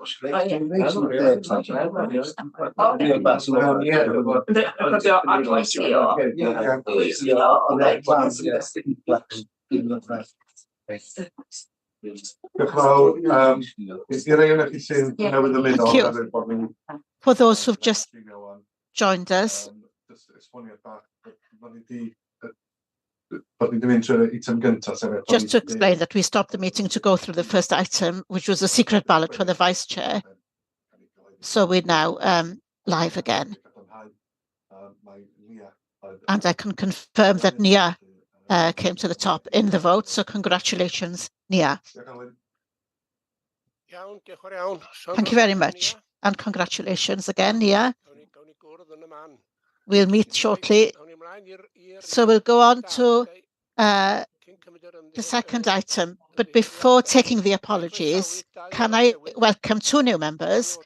For those who've just joined us, just to explain that we stopped the meeting to go through the first item, which was a secret ballot for the vice chair. So we're now live again. And I can confirm that Nia came to the top in the vote. So congratulations, Nia. Thank you very much. And congratulations again, Nia. We'll meet shortly. So we'll go on to the second item. But before taking the apologies, can I welcome two new members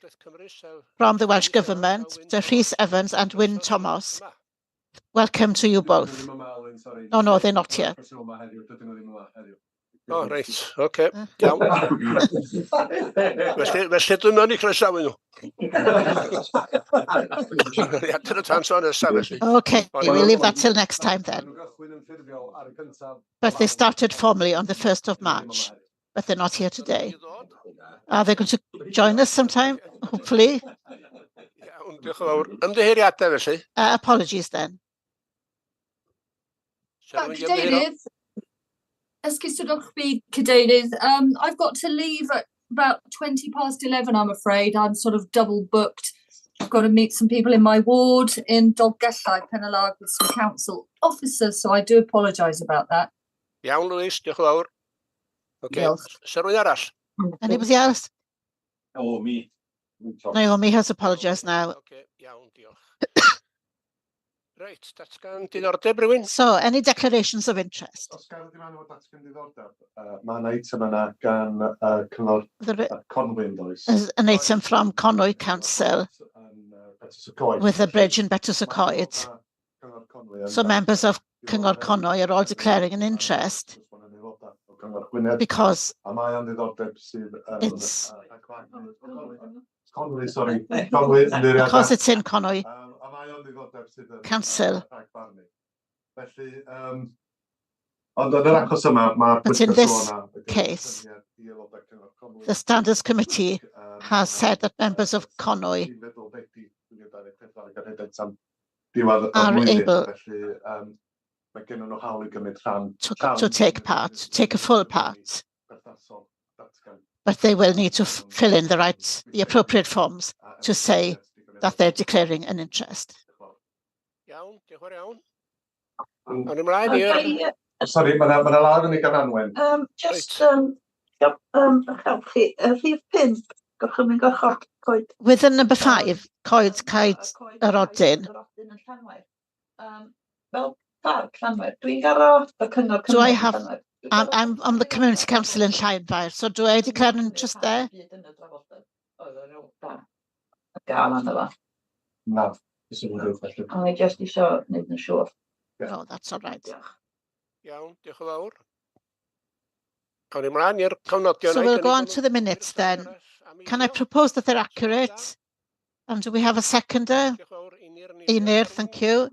from the Welsh Government, Rhys Evans and Wyn Thomas. Welcome to you both. Oh, no, they're not here. Oh, right, okay. Iawn. Felly dwi'n mynd i croesawu nhw. Okay, we'll leave that till next time then. But they started formally on the 1st of March, but they're not here today. Are they going to join us sometime, hopefully? Apologies then. Cadeirydd, esgusodwch fi, Cadeirydd. I've got to leave at about 11:20, I'm afraid. I'm sort of double booked. I've got to meet some people in my ward in Dolgellau, Penarlog, with some council officers, so I do apologise about that. Iawn, Louise, diolch yn fawr. Okay, rhywun arall? Anybody else? Naomi. Naomi has apologised now. Okay, iawn, diolch. Right, datgan diddordeb rhywun? So, any declarations of interest? Mae'n item yna gan cyngor Conwy, does? An item from Conwy Council with the bridge in Betws-y-Coed. So members of Cyngor Conwy are all declaring an interest because it's because it's in Conwy Council. But in this case, the Standards Committee has said that members of Conwy are able to take part, to take a full part. But they will need to fill in the appropriate forms to say that they're declaring an interest. Sorry, mae'n law yn ei gananwen. Just help chi, rhif 5, gorchymyn gorchod coed. Within number 5, Coed Caed yr Odyn. Fel parc Llanfair, dwi'n garo y cyngor. Do I have? I'm on the Community Council in Llanfair, so do I declare an interest there? No. I just isio wneud yn siŵr. Oh, that's all right. Iawn, diolch yn fawr. Cawn ni mlaen i'r cofnodion. So we'll go on to the minutes then. Can I propose that they're accurate? And do we have a seconder? Einir, thank you.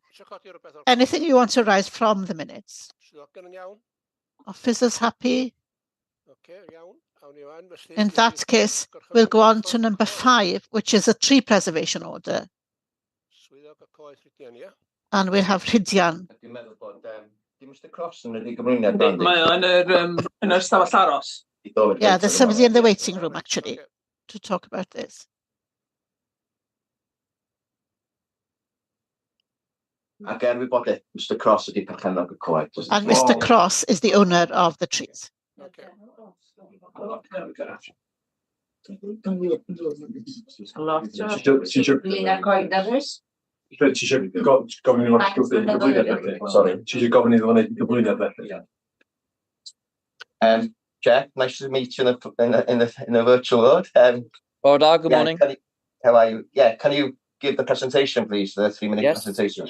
Anything you want to raise from the minutes? Officers happy? In that case, we'll go on to number 5, which is a tree preservation order. And we'll have Rhydian. Yeah, there's somebody in the waiting room actually to talk about this. Again, Mr. Cross ydi perchennog y coed. And Mr. Cross is the owner of the trees. Okay. Chair, nice to meet you in a virtual world. Good morning. How are you? Yeah, can you give the presentation, please? The 3-minute presentation.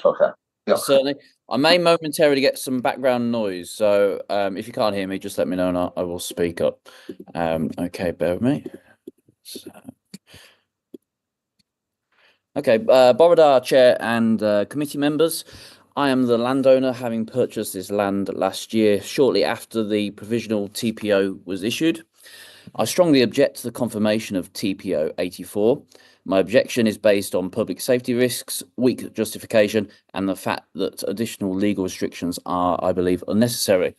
Certainly. I may momentarily get some background noise, so if you can't hear me, just let me know and I will speak up. Okay, bear with me. So, Okay, Borodar Chair and committee members, I am the landowner, having purchased this land last year, shortly after the provisional TPO was issued. I strongly object to the confirmation of TPO 84. My objection is based on public safety risks, weak justification, and the fact that additional legal restrictions are, I believe, unnecessary.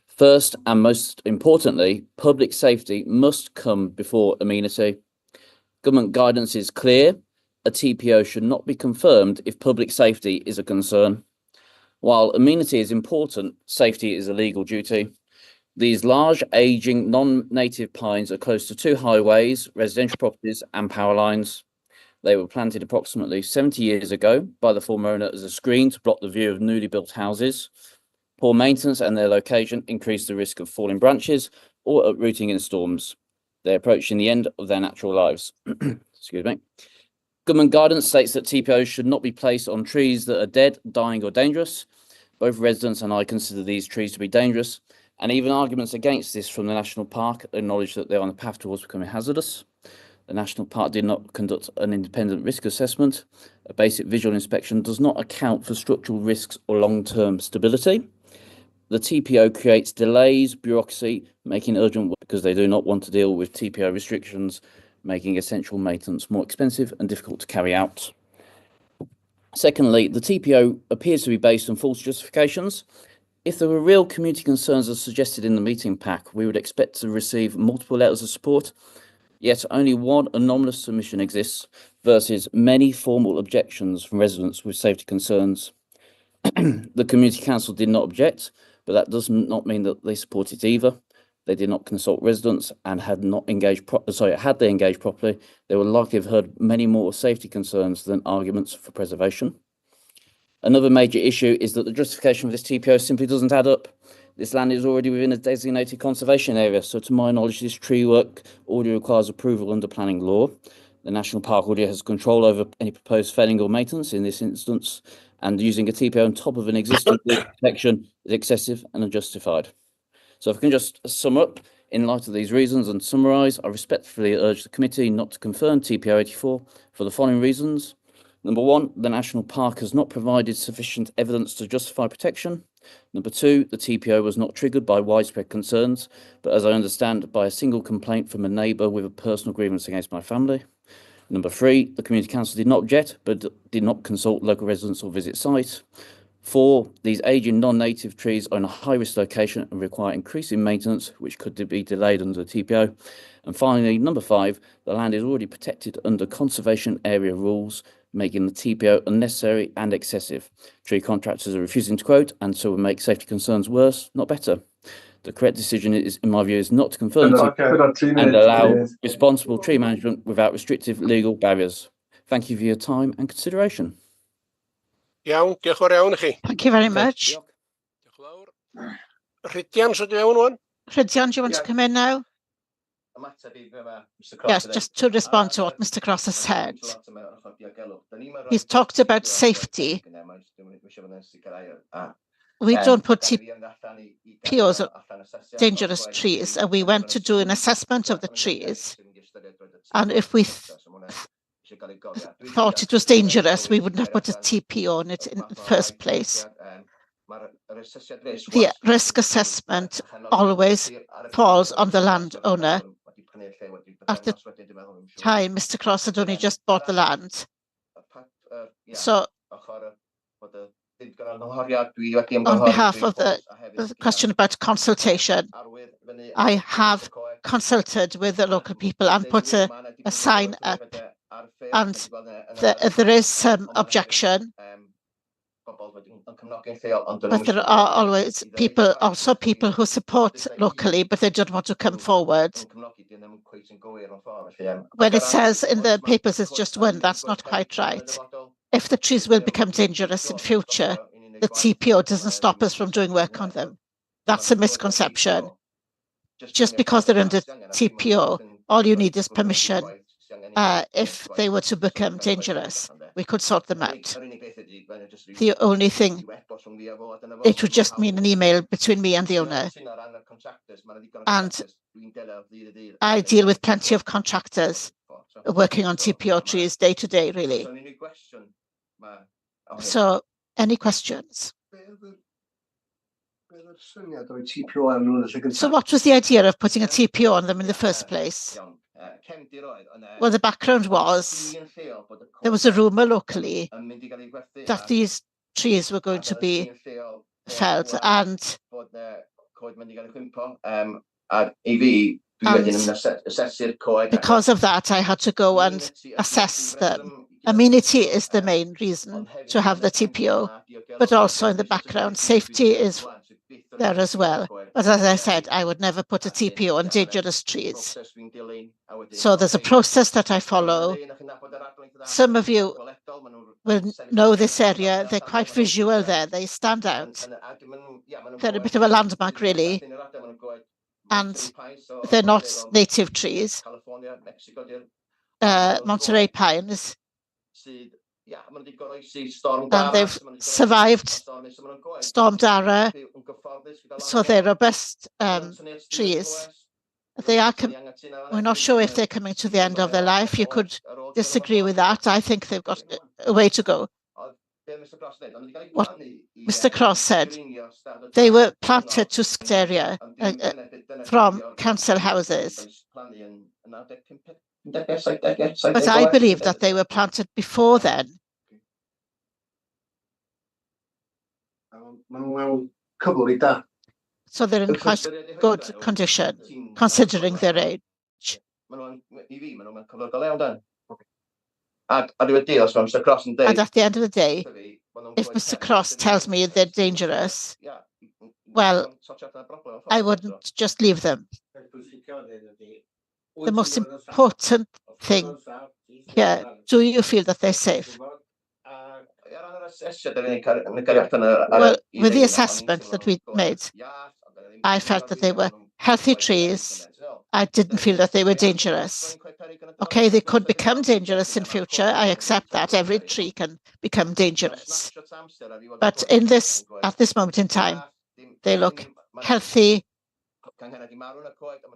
First, and most importantly, public safety must come before amenity. Government guidance is clear. A TPO should not be confirmed if public safety is a concern. While amenity is important, safety is a legal duty. These large, ageing, non-native pines are close to 2 highways, residential properties and power lines. They were planted approximately 70 years ago by the former owner as a screen to block the view of newly built houses. Poor maintenance and their location increase the risk of falling branches or uprooting in storms. They're approaching the end of their natural lives. Excuse me. Government guidance states that TPOs should not be placed on trees that are dead, dying or dangerous. Both residents and I consider these trees to be dangerous, and even arguments against this from the National Park acknowledge that they're on the path towards becoming hazardous. The National Park did not conduct an independent risk assessment. A basic visual inspection does not account for structural risks or long-term stability. The TPO creates delays, bureaucracy, making urgent work because they do not want to deal with TPO restrictions, making essential maintenance more expensive and difficult to carry out. Secondly, the TPO appears to be based on false justifications. If there were real community concerns as suggested in the meeting pack, we would expect to receive multiple letters of support, yet only one anomalous submission exists versus many formal objections from residents with safety concerns. The Community Council did not object, but that does not mean that they support it either. They did not consult residents and had they engaged properly, they would likely have heard many more safety concerns than arguments for preservation. Another major issue is that the justification for this TPO simply doesn't add up. This land is already within a designated conservation area, so to my knowledge, this tree work already requires approval under planning law. The National Park already has control over any proposed felling or maintenance in this instance, and using a TPO on top of an existing protection is excessive and unjustified. So if I can just sum up, in light of these reasons and summarise, I respectfully urge the committee not to confirm TPO 84 for the following reasons. Number one, the National Park has not provided sufficient evidence to justify protection. Number two, the TPO was not triggered by widespread concerns, but as I understand, by a single complaint from a neighbour with a personal grievance against my family. Number three, the Community Council did not object, but did not consult local residents or visit site. 4, these aging non-native trees are in a high-risk location and require increasing maintenance, which could be delayed under the TPO. And finally, number 5, the land is already protected under conservation area rules, making the TPO unnecessary and excessive. Tree contractors are refusing to quote, and so will make safety concerns worse, not better. The correct decision is, in my view, is not to confirm and allow responsible tree management without restrictive legal barriers. Thank you for your time and consideration. Iawn, diolch yn fawr iawn i chi. Thank you very much. Diolch yn fawr. Rhydian, so dwi'n wan? Rhydian, do you want to come in now? Yes, just to respond to what Mr. Cross has said. He's talked about safety. We don't put TPOs on dangerous trees, and we went to do an assessment of the trees. And if we thought it was dangerous, we wouldn't have put a TPO on it in the first place. The risk assessment always falls on the landowner. At the time, Mr. Cross had only just bought the land. So, on behalf of the question about consultation, I have consulted with the local people and put a sign up, and there is some objection, but there are always people who support locally, but they don't want to come forward. When it says in the papers it's just one, that's not quite right. If the trees will become dangerous in future, the TPO doesn't stop us from doing work on them. That's a misconception. Just because they're under TPO, all you need is permission. If they were to become dangerous, we could sort them out. The only thing, it would just mean an email between me and the owner. And I deal with plenty of contractors. working on TPO trees day to day, really. So, any questions? So what was the idea of putting a TPO on them in the first place? Well, the background was there was a rumour locally that these trees were going to be felled, and because of that, I had to go and assess them. Amenity is the main reason to have the TPO, but also in the background, safety is there as well. But as I said, I would never put a TPO on dangerous trees. So there's a process that I follow. Some of you will know this area. They're quite visual there. They stand out. They're a bit of a landmark, really. And they're not native trees. Monterey pines. And they've survived Storm Dara, so they're robust trees. They are. We're not sure if they're coming to the end of their life. You could disagree with that. I think they've got a way to go. What Mr. Cross said, they were planted to Scott area from council houses. But I believe that they were planted before then. So they're in quite good condition, considering their age. And at the end of the day, if Mr. Cross tells me they're dangerous, well, I wouldn't just leave them. The most important thing here, do you feel that they're safe? Well, with the assessment that we made, I felt that they were healthy trees. I didn't feel that they were dangerous. Okay, they could become dangerous in future. I accept that. Every tree can become dangerous. But at this moment in time, they look healthy.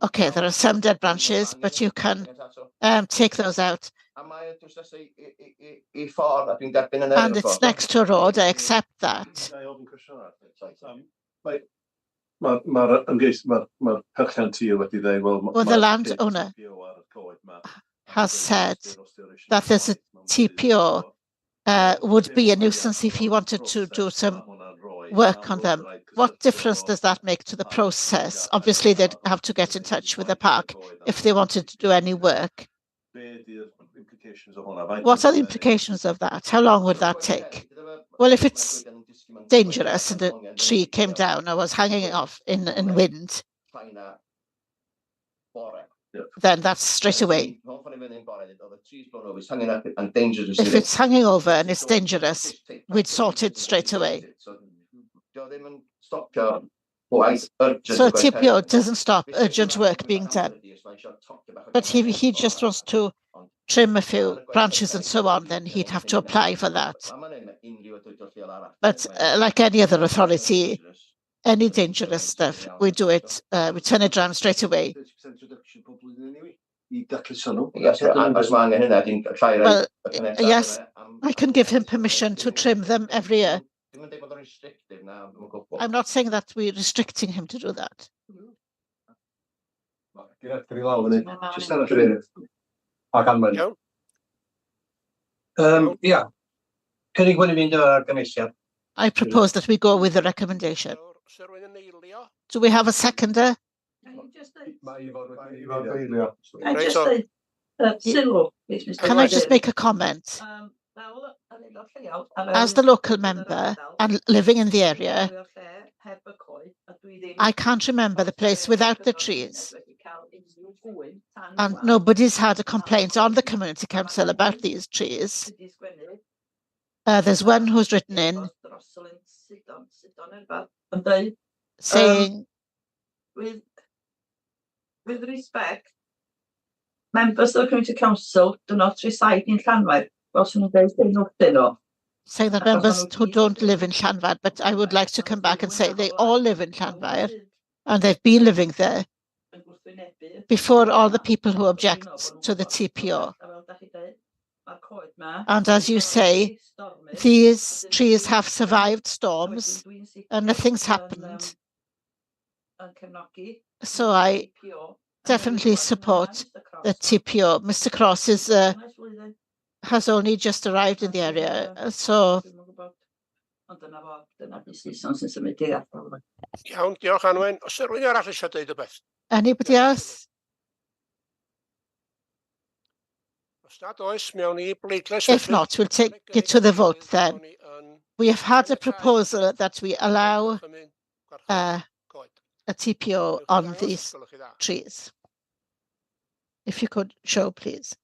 Okay, there are some dead branches, but you can take those out. And it's next to a road, I accept that. Well, the landowner has said that there's a TPO would be a nuisance if he wanted to do some work on them. What difference does that make to the process? Obviously, they'd have to get in touch with the park if they wanted to do any work. What are the implications of that? How long would that take? Well, if it's dangerous and a tree came down or was hanging off in wind, then that's straight away. If it's hanging over and it's dangerous, we'd sort it straight away. So TPO doesn't stop urgent work being done. But he just wants to trim a few branches and so on, then he'd have to apply for that. But like any other authority, any dangerous stuff, we do it, we turn it around straight away. Well, yes, I can give him permission to trim them every year. I'm not saying that we're restricting him to do that. I propose that we go with the recommendation. Do we have a seconder? Can I just make a comment? As the local member and living in the area, I can't remember the place without the trees. And nobody's had a complaint on the community council about these trees. There's one who's written in saying, with respect, members of the community council do not reside in Llanfair. Saying that members who don't live in Llanfair, but I would like to come back and say they all live in Llanfair and they've been living there before all the people who object to the TPO. And as you say, these trees have survived storms and nothing's happened. So I definitely support the TPO. Mr. Cross has only just arrived in the area, so Iawn, diolch Anwen. Os yw rhywun arall eisiau dweud y beth? anybody else? Os nad oes, mewn I bleidlais If felly. not, we'll take it to the vote then. We have had a proposal that we allow a TPO on these trees. If you could show, please.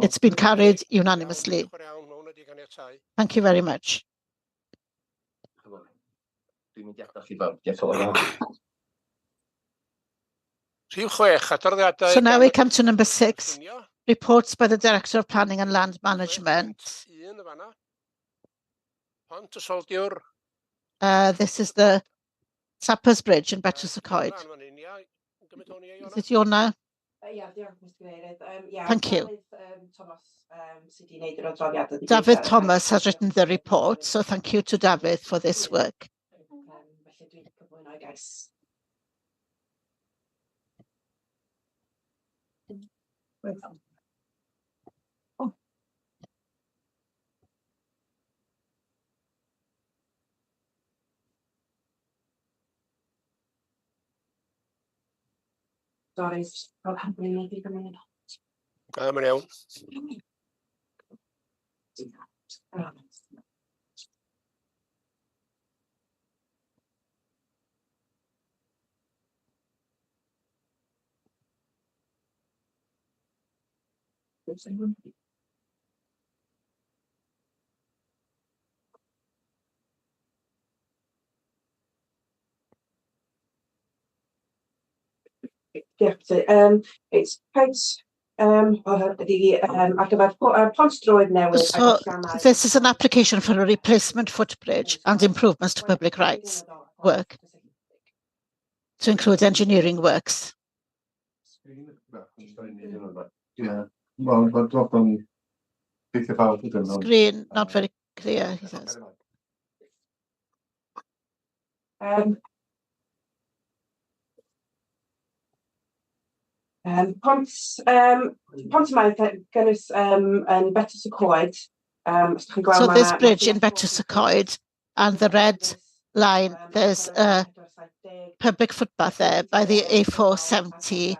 It's been carried unanimously. Thank you very much. So now we come to number 6, reports by the Director of Planning and Land Management. This is the Sappers Bridge in Betrws-y-Coed. Is it your now? Thank you. David Thomas has written the report, so thank you to David for this work. Mae'n iawn. It's points ar gyfer Pont Droed newydd. So this is an application for a replacement footbridge and improvements to public rights work to include engineering works. Screen not very clear, he says. Pont yma gynnwys yn Betrws-y-Coed. So this bridge in Betrws-y-Coed and the red line, there's a public footpath there by the A470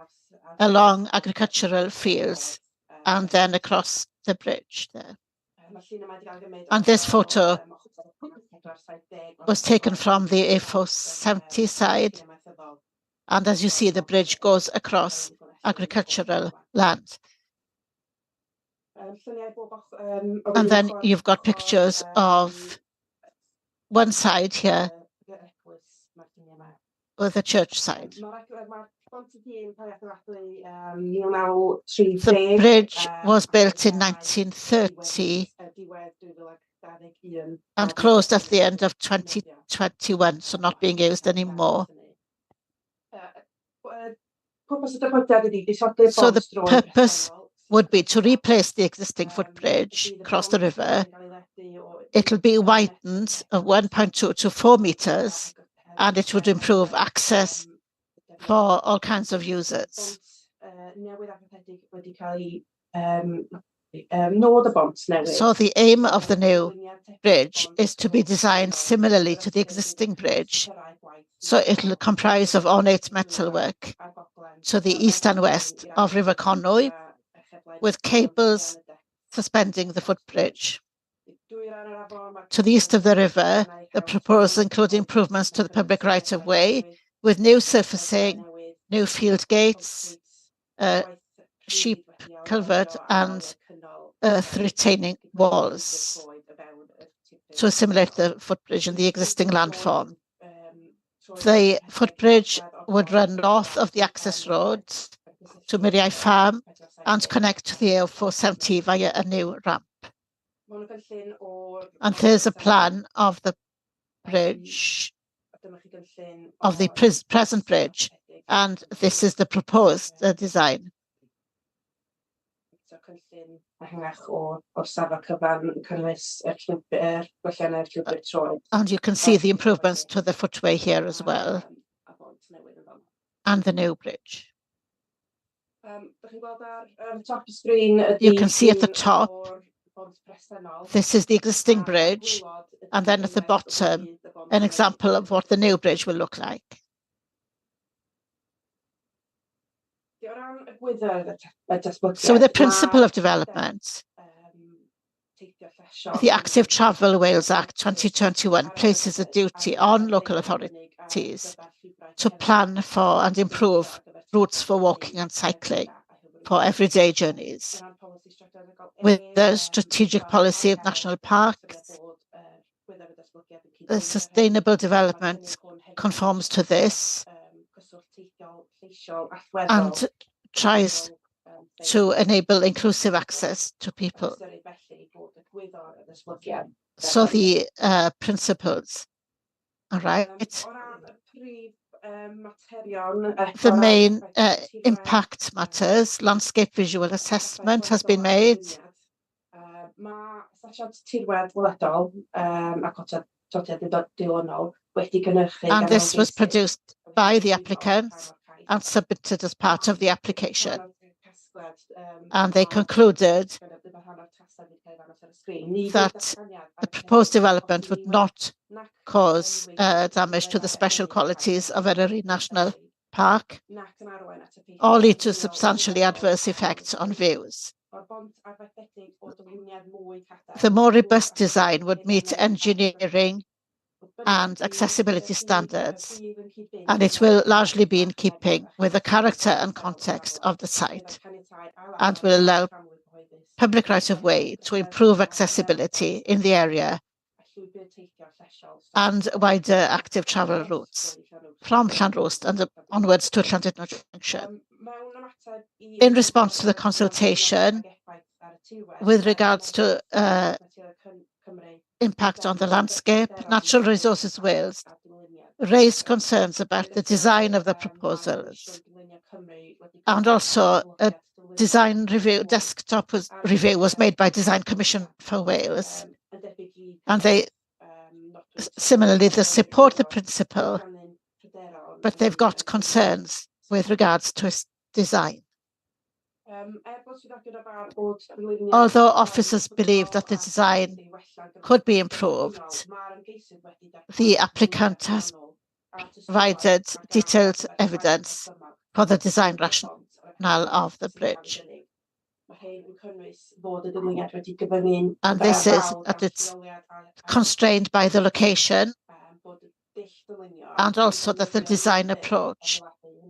along agricultural fields and then across the bridge there. And this photo was taken from the A470 side. And as you see, the bridge goes across agricultural land. And then you've got pictures of one side here, or the church side. The bridge was built in 1930 and closed at the end of 2021, so not being used anymore. So the purpose would be to replace the existing footbridge across the river. It'll be widened of 1.2 to 4 meters, and it would improve access for all kinds of users. So the aim of the new bridge is to be designed similarly to the existing bridge. So it'll comprise of ornate metalwork to the east and west of River Conwy, with cables suspending the footbridge. To the east of the river, the proposals include improvements to the public right-of-way, with new surfacing, new field gates, sheep culvert, and earth retaining walls to assimilate the footbridge in the existing landform. The footbridge would run north of the access road to Miriau Farm and connect to the A470 via a new ramp. And there's a plan of the bridge, of the present bridge, And this is the proposed design. So cynllun ehangach o'r safle cyfan yn cynnwys y gwelliannau'r llwybr troed. And you can see the improvements to the footway here as well, A bont newydd yn fan. and the new bridge. Dach chi'n gweld ar top y sgrin You can see at the llun top, o'r bont presennol. this is the existing A'r bridge, gwylod ydi and then at the lluniau bottom, y bont an newydd. example of what the new bridge will look like. O ran y gwyddor y datblygiad, So the ma' principle of development, teithio llesiol the yn Active Travel Wales Act cynnwys 2021 ar y places a budget duty ar on gyfer local arbennig ar authorities gyfer llwybrau to cerdded, plan for and improve ar gyfer routes for llwybrau walking and cycling a hyfryd. for everyday O journeys. ran polisi strategol With the mae strategic policy of national parks, gwyddor y datblygiad yn the cyd-fynd sustainable oherwydd development ma'r cynnig hwn conforms to hefyd this cyswllt teithiol, lleisiol, allweddol and tries to enable inclusive access to people. ystyried felly bod y gwyddor y datblygiad So the principles, all right. O ran y prif materion The main impact matters, landscape visual assessment has been made, Mae asesiad tirwedd weledol ac otodiad dilynol wedi gynhyrchu and gan this was ymgeisydd produced by the o applicant Cyngor Caeth. and submitted as part of the application. Casgliad, And they o- concluded gyda rhan o'r testau wedi cael ei ddangos ar y sgrin. Ni fydd that datganiad the ar proposed cynnig development os would yw not nac cause enwyd damage to the special gwyddorau qualities of enwedig Eryri National Park nac yn arwain at y peithio or lead to naturiol substantially gwyddorol adverse a effects on hynny. views. O'r bont arfaethedig o dyluniad mwy cadarn, The more drwy'r robust design datblygiad would meet peirianneg engineering Fodd bynnag, and bydd accessibility y standards, prif yn cyd-fynd and it gyda'r will gwyddor largely be in parc keeping Negwydd a with the chyfnod character and safle context cyfnodol, of the site, gyda'r caniatau ail and agor will allow tramwy cyhoeddus. public right-of-way to improve accessibility in the area A llwybr teithio llesiol, and wider active travel routes from Llanrwst and onwards to Llandudno Junction. Mewn ymateb i- In response to the consultation, with regards to impact on the landscape, Natural Resources Wales raised concerns about the design of the proposals, and also a design review, review was made by Design Commission for Wales, and they similarly they support the principle, but they've got concerns with regards to its design. Although officers believe that the design could be improved, the applicant has provided detailed evidence for the design rationale of the bridge. And this is that it's constrained by the location and also that the design approach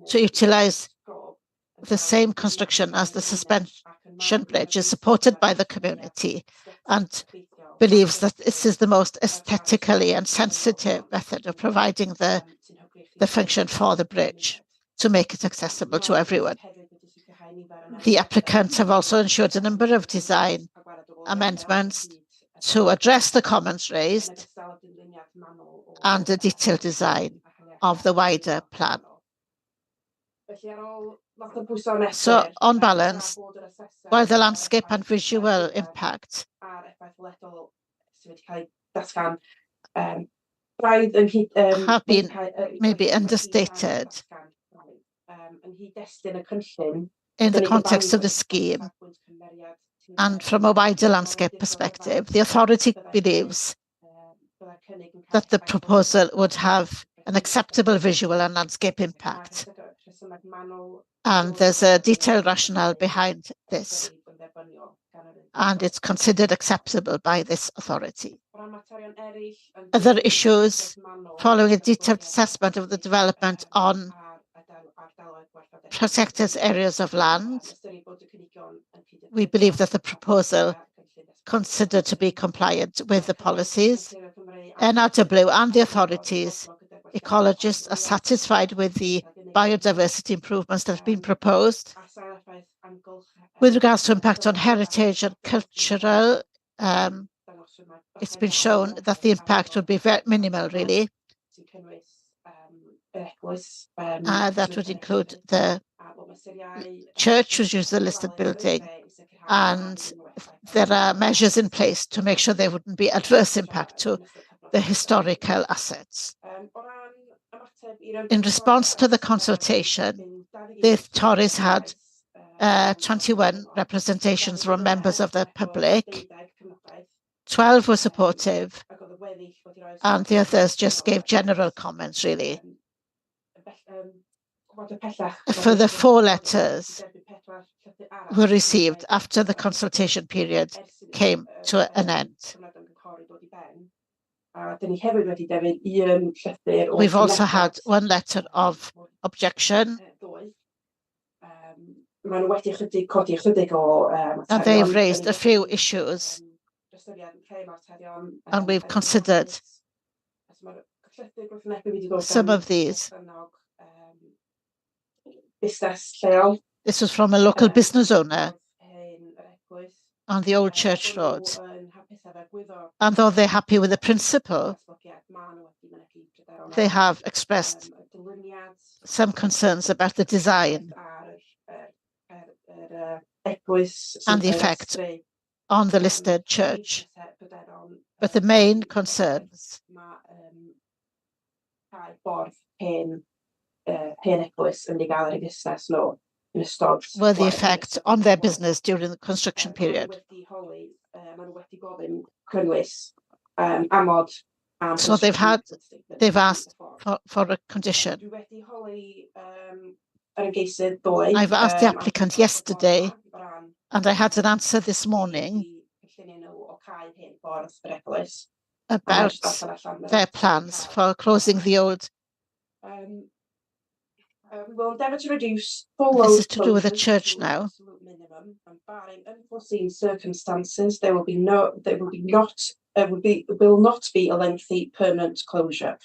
to utilize the same construction as the suspension bridge is supported by the community and believes that this is the most aesthetically and sensitive method of providing the function for the bridge to make it accessible to everyone. The applicants have also ensured a number of design amendments to address the comments raised and a detailed design of the wider plan. So, on balance, while the landscape and visual impact have been maybe understated in the context of the scheme and from a wider landscape perspective, the authority believes that the proposal would have an acceptable visual and landscape impact. And there's a detailed rationale behind this, and it's considered acceptable by this authority. Other issues, following a detailed assessment of the development on protected areas of land, we believe that the proposal considered to be compliant with the policies. NRW and the authorities, ecologists are satisfied with the biodiversity improvements that have been proposed. With regards to impact on heritage and cultural, it's been shown that the impact would be very minimal, really. That would include the church, which is the listed building, and there are measures in place to make sure there wouldn't be adverse impact to the historical assets. In response to the consultation, the Tories had 21 representations from members of the public, 12 were supportive, and the others just gave general comments, really. For the 4 letters were received after the consultation period came to an end. We've also had 1 letter of objection, and they've raised a few issues, and we've considered some of these. This was from a local business owner on the Old Church Road. And though they're happy with the principle, they have expressed some concerns about the design and the effect on the listed church. But the main concerns were the effect on their business during the construction period. So they've asked for a condition. I've asked the applicant yesterday, and I had an answer this morning about their plans for closing the old. We will endeavour to reduce this is to do with the church now. Barring unforeseen circumstances, there will not be a lengthy permanent closure.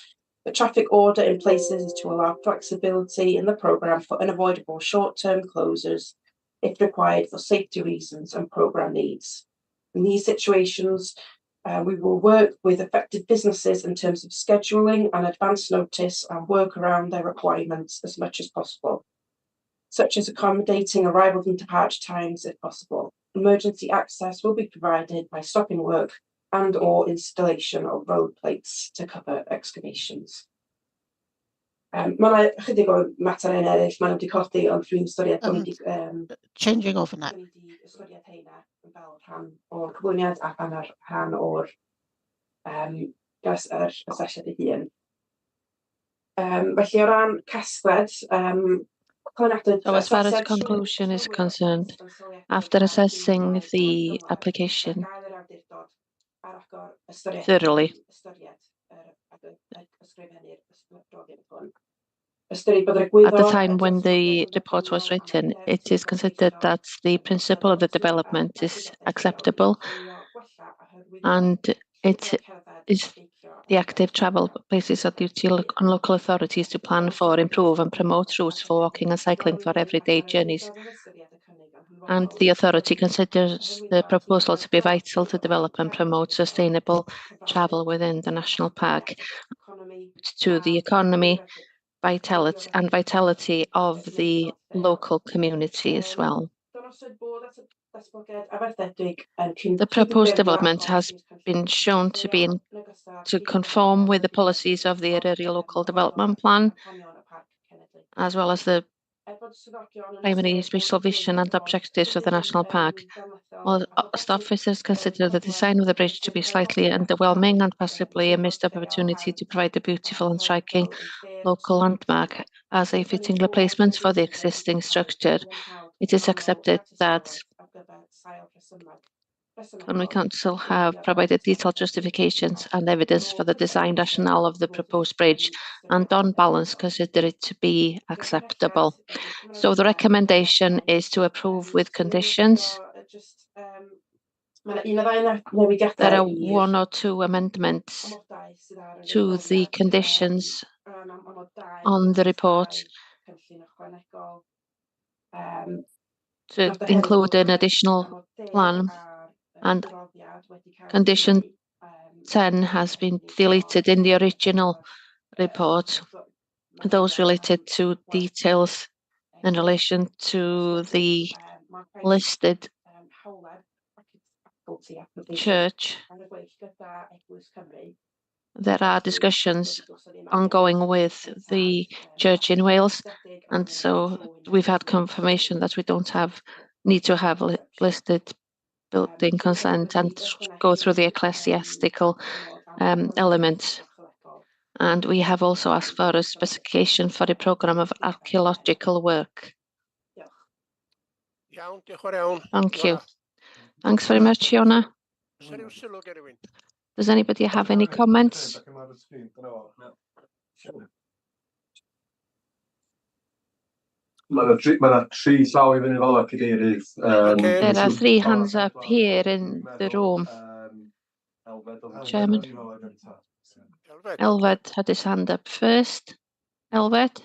The traffic order in places is to allow flexibility in the programme for unavoidable short-term closures if required for safety reasons and programme needs. In these situations, we will work with affected businesses in terms of scheduling and advance notice and work around their requirements as much as possible, such as accommodating arrival and departure times if possible. Emergency access will be provided by stopping work and/or installation of road plates to cover excavations. Mae chydig o mater eraill maen nhw wedi codi ond dwi'n ystyried changing over now. Ystyried heina fel rhan o'r cyflwyniad a rhan o'r asesiad ei hun. Felly o ran casgliad, so as far as conclusion is concerned, after assessing the application thoroughly, at the time when the report was written, it is considered that the principle of the development is acceptable, and it is the active travel places a duty on local authorities to plan for, improve and promote routes for walking and cycling for everyday journeys. And the authority considers the proposal to be vital to develop and promote sustainable travel within the national park, to the economy, vitality of the local community as well. The proposed development has been shown to conform with the policies of the Eryri Local Development Plan, as well as the primary spatial vision and objectives of the national park. Most officers consider the design of the bridge to be slightly underwhelming and possibly a missed opportunity to provide a beautiful and striking local landmark as a fitting replacement for the existing structure. It is accepted that Conwy Council have provided detailed justifications and evidence for the design rationale of the proposed bridge, and on balance consider it to be acceptable. So the recommendation is to approve with conditions. There are 1 or 2 amendments to the conditions on the report to include an additional plan, and condition 10 has been deleted in the original report. those related to details in relation to the listed church. There are discussions ongoing with the church in Wales, and so we've had confirmation that we don't need to have listed building consent and go through the ecclesiastical elements. And we have also asked for a specification for a programme of archaeological work. Thank you. Thanks very much, Iona. Does anybody have any comments? There are 3 hands up here in the room. Chairman. Elfed had his hand up first. Elfed.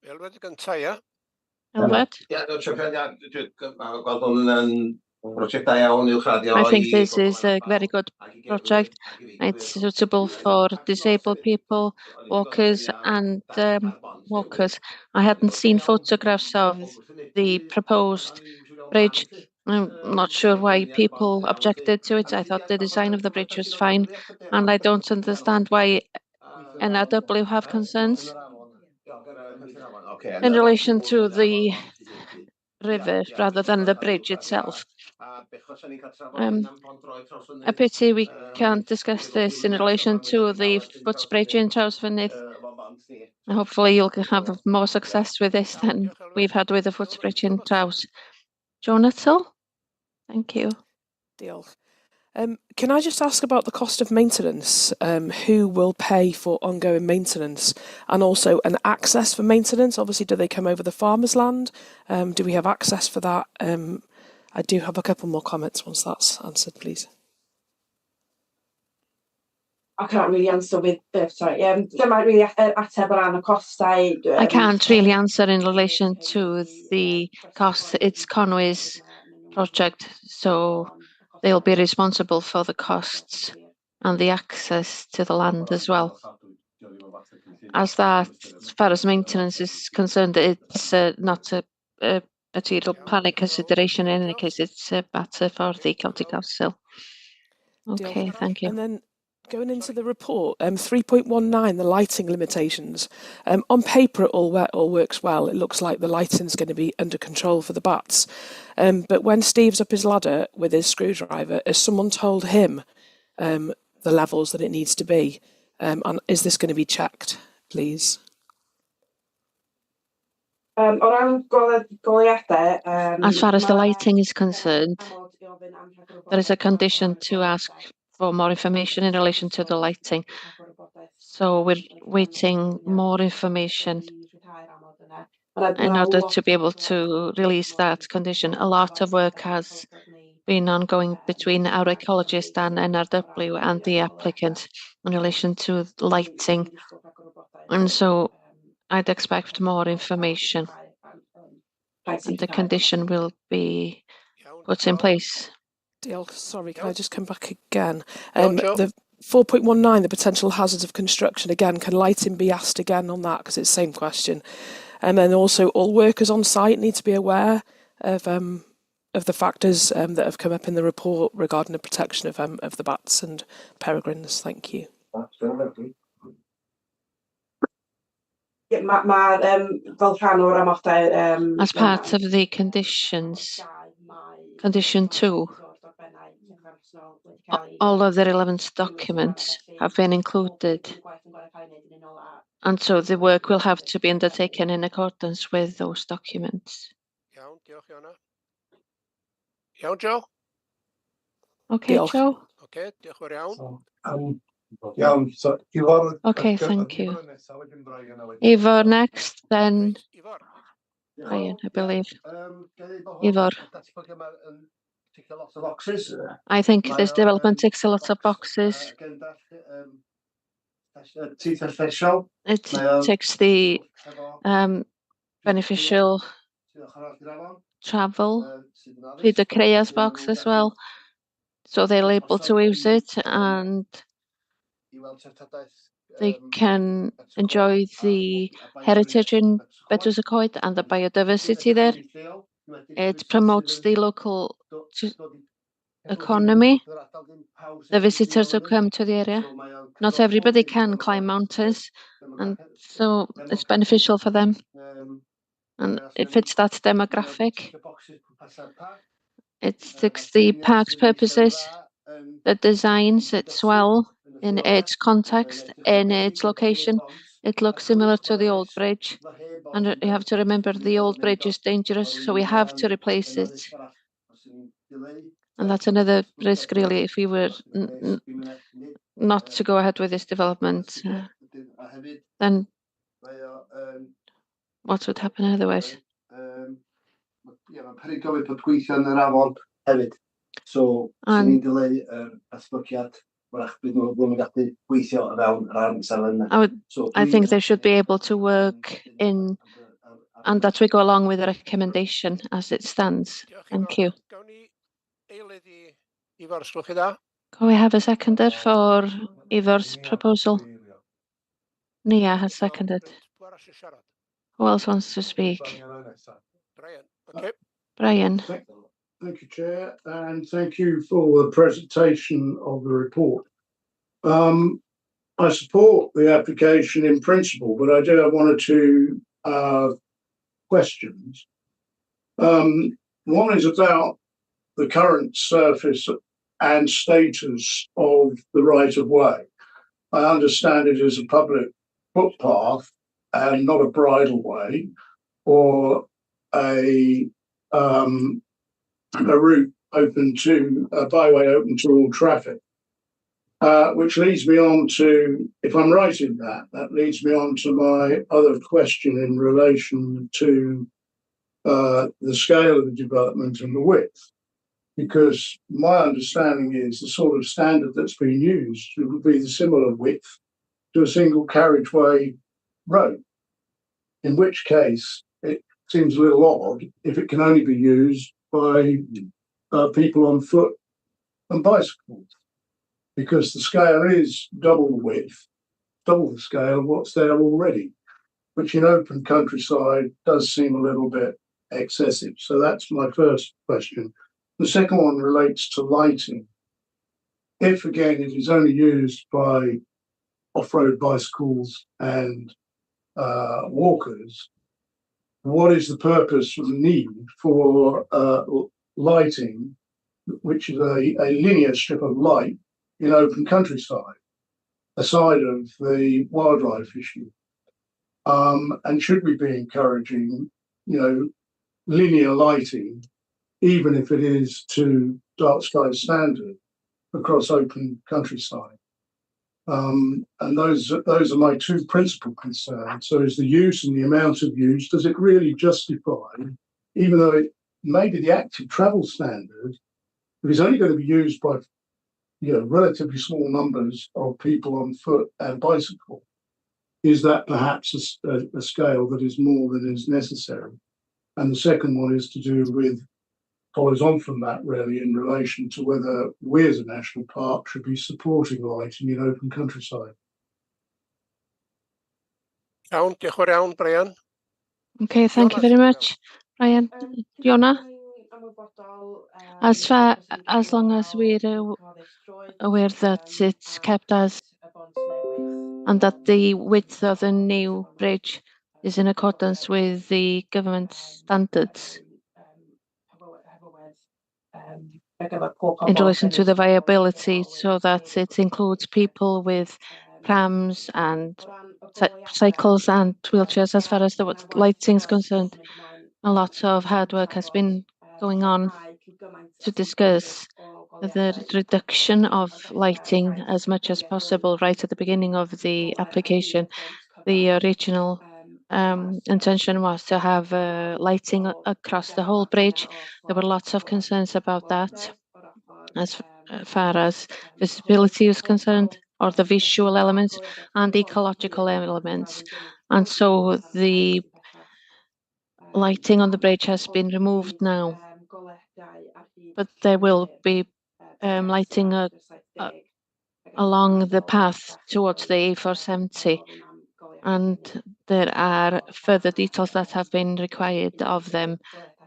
Elfed gynta, ia? Elfed. I think this is a very good project. It's suitable for disabled people, walkers and walkers. I hadn't seen photographs of the proposed bridge. I'm not sure why people objected to it. I thought the design of the bridge was fine, and I don't understand why NRW have concerns in relation to the river rather than the bridge itself. A pity we can't discuss this in relation to the footbridge in Trawsfynydd. Hopefully you'll have more success with this than we've had with the footbridge in Traws. Jonathan? Thank you. Diolch. Can I just ask about the cost of maintenance? Who will pay for ongoing maintenance and also an access for maintenance? Obviously, do they come over the farmer's land? Do we have access for that? I do have a couple more comments once that's answered, please. I can't really answer with, sorry, might really ateb around the cost side. I can't really answer in relation to the cost. It's Conway's project, so they'll be responsible for the costs and the access to the land as well. As far as maintenance is concerned, it's not a material planning consideration. In any case, it's a matter for the County Council. Okay, thank you. And then going into the report, 3.19, the lighting limitations. On paper, it all works well. It looks like the lighting's going to be under control for the bats. But when Steve's up his ladder with his screwdriver, has someone told him the levels that it needs to be? And is this going to be checked, please? As far as the lighting is concerned, there is a condition to ask for more information in relation to the lighting. So we're waiting more information in order to be able to release that condition. A lot of work has been ongoing between our ecologist and NRW and the applicant in relation to lighting. And so I'd expect more information and the condition will be put in place. Sorry, can I just come back again? The 4.19, the potential hazards of construction, again, can lighting be asked again on that? Because it's the same question. And then also all workers on site need to be aware of the factors that have come up in the report regarding the protection of the bats and peregrines. Thank you. As part of the conditions, condition 2, all of the relevant documents have been included, and so the work will have to be undertaken in accordance with those documents. Joe? Okay, Joe? Okay, okay, thank you. Ivor next, then Ryan, I believe. Ivor. I think this development ticks a lot of boxes. It ticks the beneficial travel, Peter Crea's box as well. so they're able to use it and they can enjoy the heritage in Bedwyr Coed and the biodiversity there. It promotes the local economy, the visitors who come to the area. Not everybody can climb mountains, and so it's beneficial for them. And it fits that demographic. It sticks the park's purposes, the designs, it's well in its context, in its location. It looks similar to the old bridge. And you have to remember the old bridge is dangerous, so we have to replace it. And that's another risk, really, if we were not to go ahead with this development, then what would happen otherwise? So, I think they should be able to work in, and that we go along with the recommendation as it stands. Thank you. Can we have a seconder for Ivor's proposal? Nia has seconded. Who else wants to speak? Brian. Thank you, Chair, and thank you for the presentation of the report. I support the application in principle, but I do have one or two questions. One is about the current surface and status of the right-of-way. I understand it is a public footpath and not a bridleway or a route open to a byway open to all traffic, which leads me on to, if I'm right in that, that leads me on to my other question in relation to the scale of the development and the width, because my understanding is the sort of standard that's been used would be the similar width to a single carriageway road, in which case it seems a little odd if it can only be used by people on foot and bicycles, because the scale is double the width, double the scale of what's there already, which in open countryside does seem a little bit excessive. So that's my first question. The second one relates to lighting. If, again, it is only used by off-road bicycles and walkers, what is the purpose or the need for lighting, which is a linear strip of light in open countryside, aside of the wildlife issue? And should we be encouraging, linear lighting, even if it is to dark sky standard across open countryside? And those are my two principal concerns. So is the use and the amount of use, does it really justify, even though it may be the active travel standard, if it's only going to be used by relatively small numbers of people on foot and bicycle, is that perhaps a scale that is more than is necessary? And the second one is to do with, follows on from that really, in relation to whether we as a national park should be supporting lighting in open countryside. Brian. Okay, thank you very much, Brian. Fiona? As long as we're aware that it's kept as, and that the width of the new bridge is in accordance with the government standards in relation to the viability, so that it includes people with prams and cycles and wheelchairs. As far as the lighting is concerned, a lot of hard work has been going on to discuss the reduction of lighting as much as possible right at the beginning of the application. The original intention was to have lighting across the whole bridge. There were lots of concerns about that as far as visibility is concerned, or the visual elements and the ecological elements. And so the lighting on the bridge has been removed now, but there will be lighting along the path towards the A470, and there are further details that have been required of them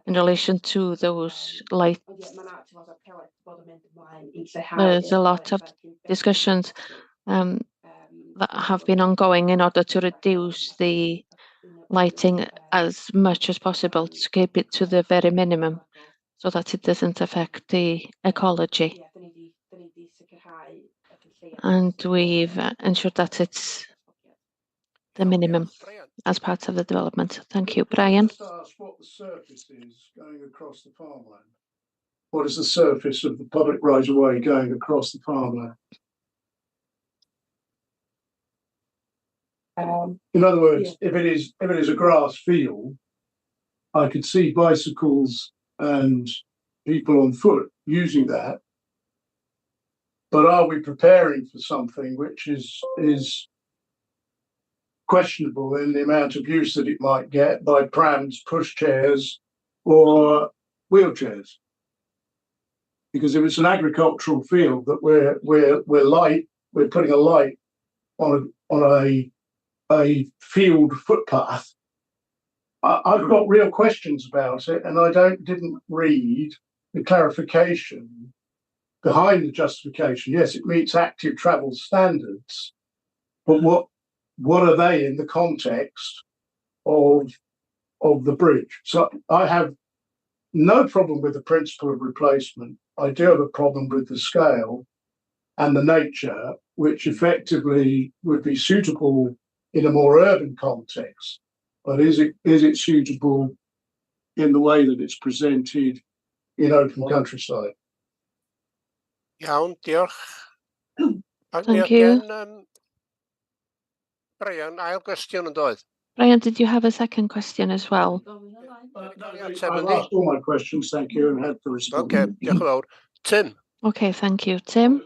in relation to those lights. There's a lot of discussions that have been ongoing in order to reduce the lighting as much as possible, to keep it to the very minimum so that it doesn't affect the ecology. And we've ensured that it's the minimum as part of the development. Thank you. Brian? What the surface is going across the farmland? What is the surface of the public right-of-way going across the farmland? In other words, if it is a grass field, I could see bicycles and people on foot using that. But are we preparing for something which is questionable in the amount of use that it might get by prams, pushchairs, or wheelchairs? Because if it's an agricultural field that we're putting a light on a field footpath, I've got real questions about it, and I didn't read the clarification behind the justification. Yes, it meets active travel standards, but what are they in the context of the bridge? So I have no problem with the principle of replacement. I do have a problem with the scale and the nature, which effectively would be suitable in a more urban context. But is it suitable in the way that it's presented in open countryside? Iawn, diolch. Thank you. Brian, ail gwestiwn yn doedd? Brian, did you have a second question as well? I've asked all my questions, thank you, and had to respond. Okay, diolch yn fawr. Tim? Okay, thank you. Tim?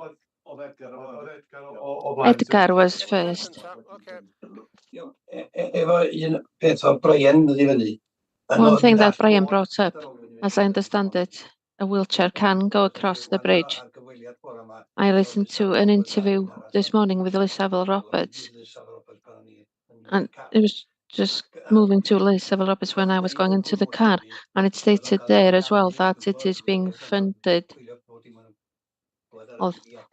Edgar was first. One thing that Brian brought up, as I understand it, a wheelchair can go across the bridge. I listened to an interview this morning with Liz Saville-Roberts, and it was just moving to Liz Saville-Roberts when I was going into the car, and it stated there as well that it is being funded.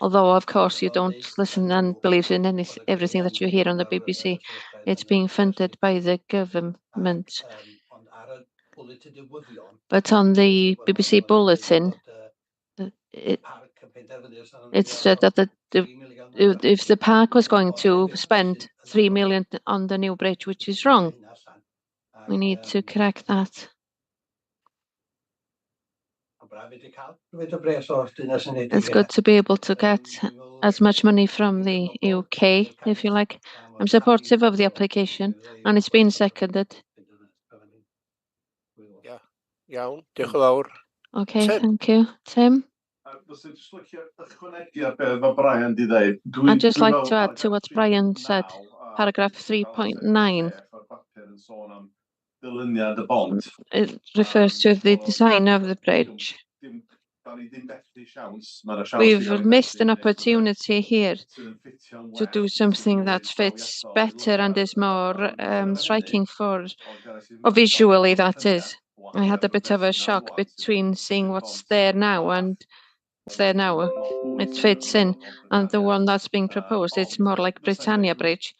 Although, of course, you don't listen and believe in everything that you hear on the BBC, it's being funded by the government. But on the BBC bulletin, it said that if the park was going to spend 3 million on the new bridge, which is wrong, we need to correct that. It's good to be able to get as much money from the UK, if you like. I'm supportive of the application, and it's been seconded. Yeah, iawn, diolch yn fawr. Okay, thank you. Tim? I'd just like to add to what Brian said, paragraph 3.9. It refers to the design of the bridge. We've missed an opportunity here to do something that fits better and is more striking or visually, that is. I had a bit of a shock between seeing what's there now and what's there now. It fits in, and the one that's being proposed, it's more like Britannia Bridge.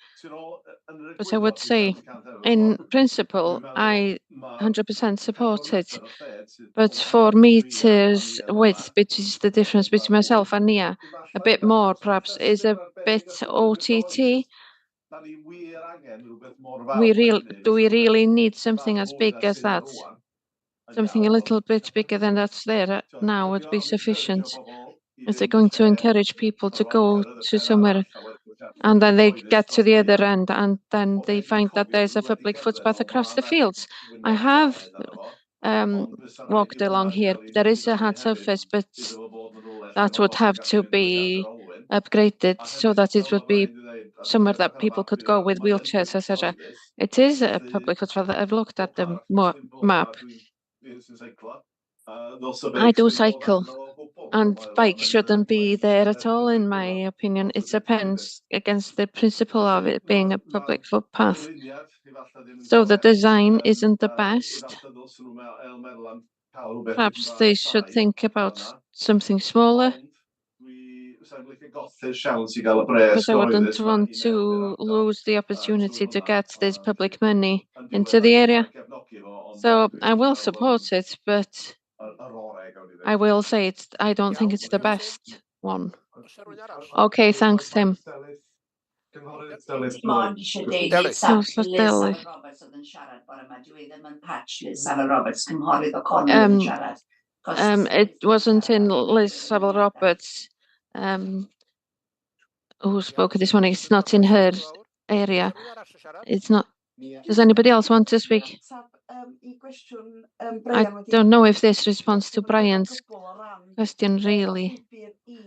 But I would say, in principle, I 100% support it. But 4 meters width, which is the difference between myself and Nia, a bit more perhaps, is a bit OTT. Do we really need something as big as that? Something a little bit bigger than that's there now would be sufficient. Is it going to encourage people to go to somewhere and then they get to the other end and then they find that there's a public footpath across the fields? I have walked along here. There is a hard surface, but that would have to be upgraded so that it would be somewhere that people could go with wheelchairs, etc. It is a public footpath. I've looked at the map. I do cycle, and bikes shouldn't be there at all, in my opinion. It depends against the principle of it being a public footpath. So the design isn't the best. Perhaps they should think about something smaller. Because I wouldn't want to lose the opportunity to get this public money into the area. So I will support it, but I will say I don't think it's the best one. Okay, thanks, Tim. It wasn't in Liz Saville-Roberts who spoke this morning. It's not in her area. It's not. Does anybody else want to speak? I don't know if this responds to Brian's question really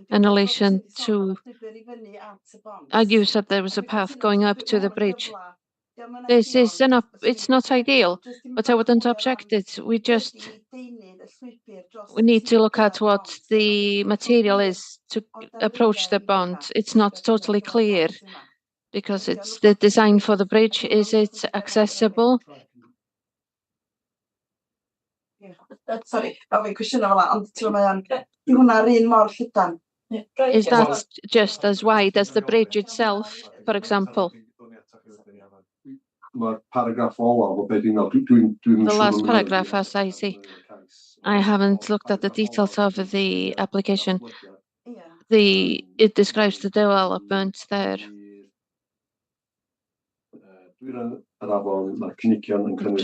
in relation to, you said there was a path going up to the bridge. This is it's not ideal, but I wouldn't object it. We need to look at what the material is to approach the bond. It's not totally clear because it's the design for the bridge. Is it accessible? Sorry, is that just as wide as the bridge itself, for example? The last paragraph, as I see. I haven't looked at the details of the application. It describes the development there. To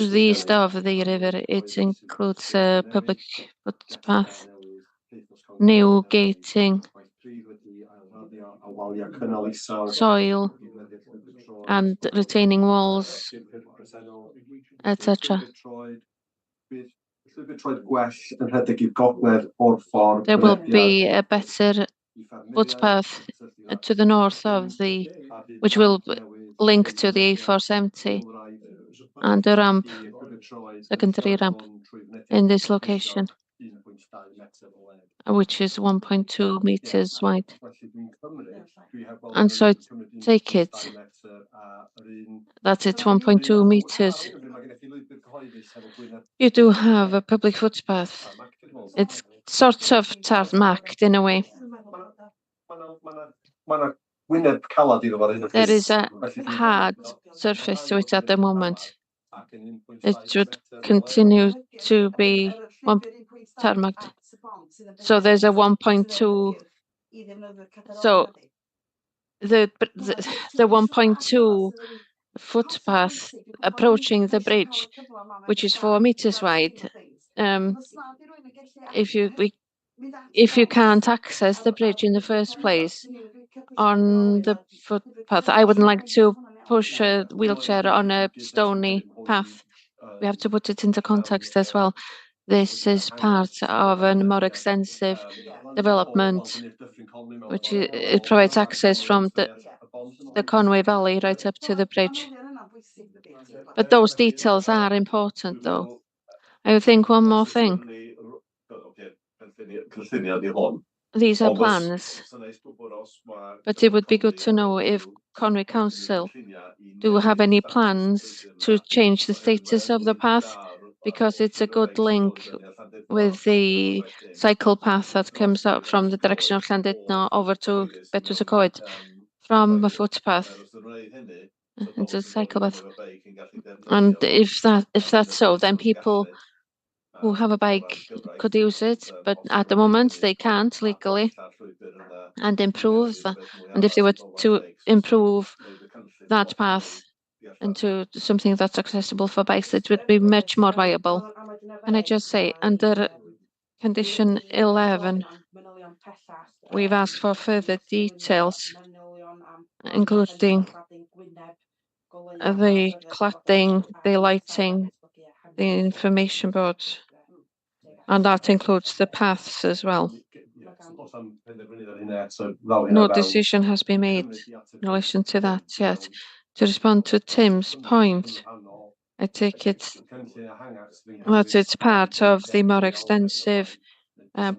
the east of the river, it includes a public footpath, new gating, soil, and retaining walls, etc. There will be a better footpath to the north of which will link to the A470 and a ramp, secondary ramp in this location, which is 1.2 meters wide. And so I take it that it's 1.2 meters. You do have a public footpath. It's sort of tarmacked in a way. There is a hard surface to it at the moment. It should continue to be tarmacked. So there's a 1.2. So the 1.2 footpath approaching the bridge, which is 4 meters wide. If you can't access the bridge in the first place on the footpath, I wouldn't like to push a wheelchair on a stony path. We have to put it into context as well. This is part of a more extensive development, which it provides access from the Conway Valley right up to the bridge. But those details are important, though. I think one more thing. These are plans, but it would be good to know if Conway Council do have any plans to change the status of the path, because it's a good link with the cycle path that comes out from the direction of Llandudno over to Betws y Coed from a footpath into a cycle path. And if that's so, then people who have a bike could use it, but at the moment they can't legally, and improve. And if they were to improve that path into something that's accessible for bikes, it would be much more viable. And I just say, under condition 11, we've asked for further details, including the cladding, the lighting, the information board, and that includes the paths as well. No decision has been made in relation to that yet. To respond to Tim's point, I take it that it's part of the more extensive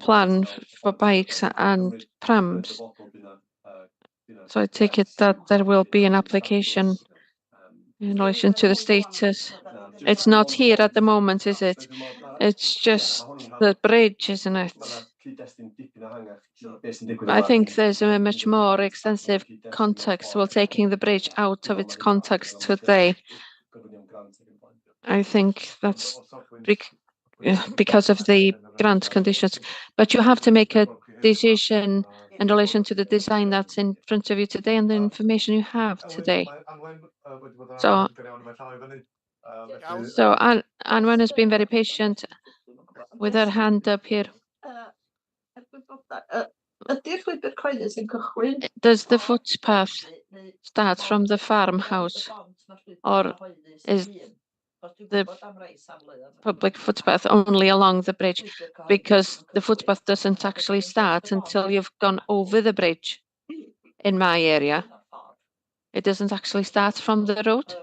plan for bikes and prams. So I take it that there will be an application in relation to the status. It's not here at the moment, is it? It's just the bridge, isn't it? I think there's a much more extensive context. We're taking the bridge out of its context today. I think that's because of the grant conditions. But you have to make a decision in relation to the design that's in front of you today and the information you have today. So Anwen has been very patient with her hand up here. Does the footpath start from the farmhouse, or is the public footpath only along the bridge? Because the footpath doesn't actually start until you've gone over the bridge. In my area, it doesn't actually start from the road.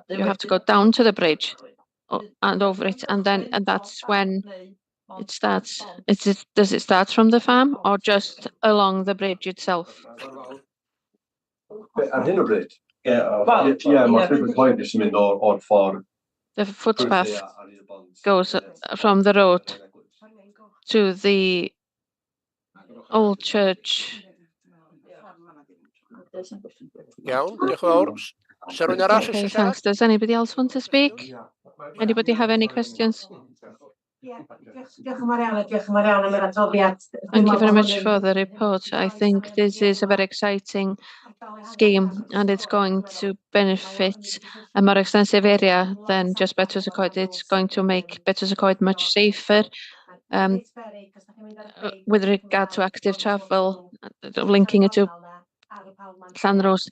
You have to go down to the bridge and over it, and that's when it starts. Does it start from the farm or just along the bridge itself? Ar hyn o bryd? Mae'r cyhoeddus yn mynd o'r ffordd. The footpath goes from the road to the old church. Iawn, diolch yn fawr. Oes rhywun arall Okay, eisiau thanks. siarad? Does anybody else want to speak? Anybody have any questions? Thank you very much for the report. I think this is a very exciting scheme, and it's going to benefit a more extensive area than just Betws-y-Coed. It's going to make Betws-y-Coed much safer with regard to active travel, linking it to Llanrwst.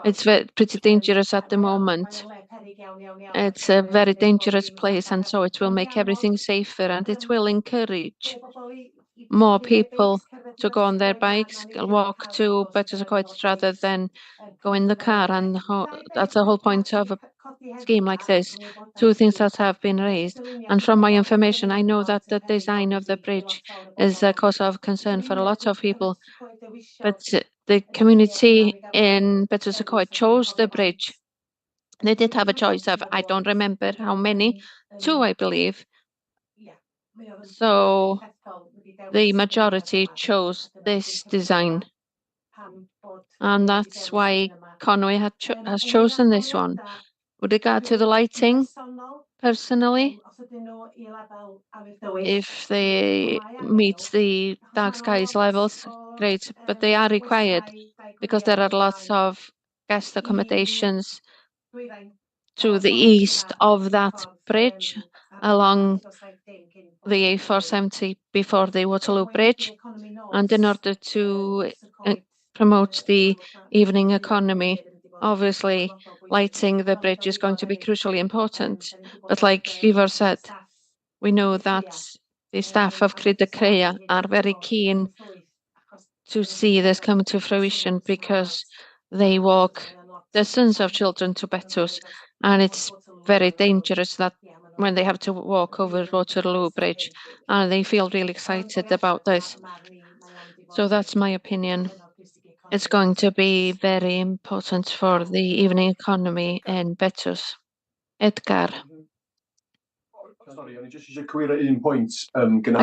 It's pretty dangerous at the moment. It's a very dangerous place, and so it will make everything safer, and it will encourage more people to go on their bikes, walk to Betws-y-Coed rather than go in the car, and that's the whole point of a scheme like this. Two things that have been raised, and from my information, I know that the design of the bridge is a cause of concern for a lot of people, but the community in Betws-y-Coed chose the bridge. They did have a choice of, I don't remember how many, 2, I believe. So the majority chose this design, and that's why Conwy has chosen this one. With regard to the lighting, personally, if they meet the dark skies levels, great, but they are required because there are lots of guest accommodations to the east of that bridge along the A470 before the Waterloo Bridge, and in order to promote the evening economy, obviously lighting the bridge is going to be crucially important. But like Ivor said, we know that the staff of Cryd y Crea are very keen to see this come to fruition because they walk dozens of children to Betws, and it's very dangerous that when they have to walk over Waterloo Bridge, and they feel really excited about this. So that's my opinion. It's going to be very important for the evening economy in Betws. Edgar. Sorry, I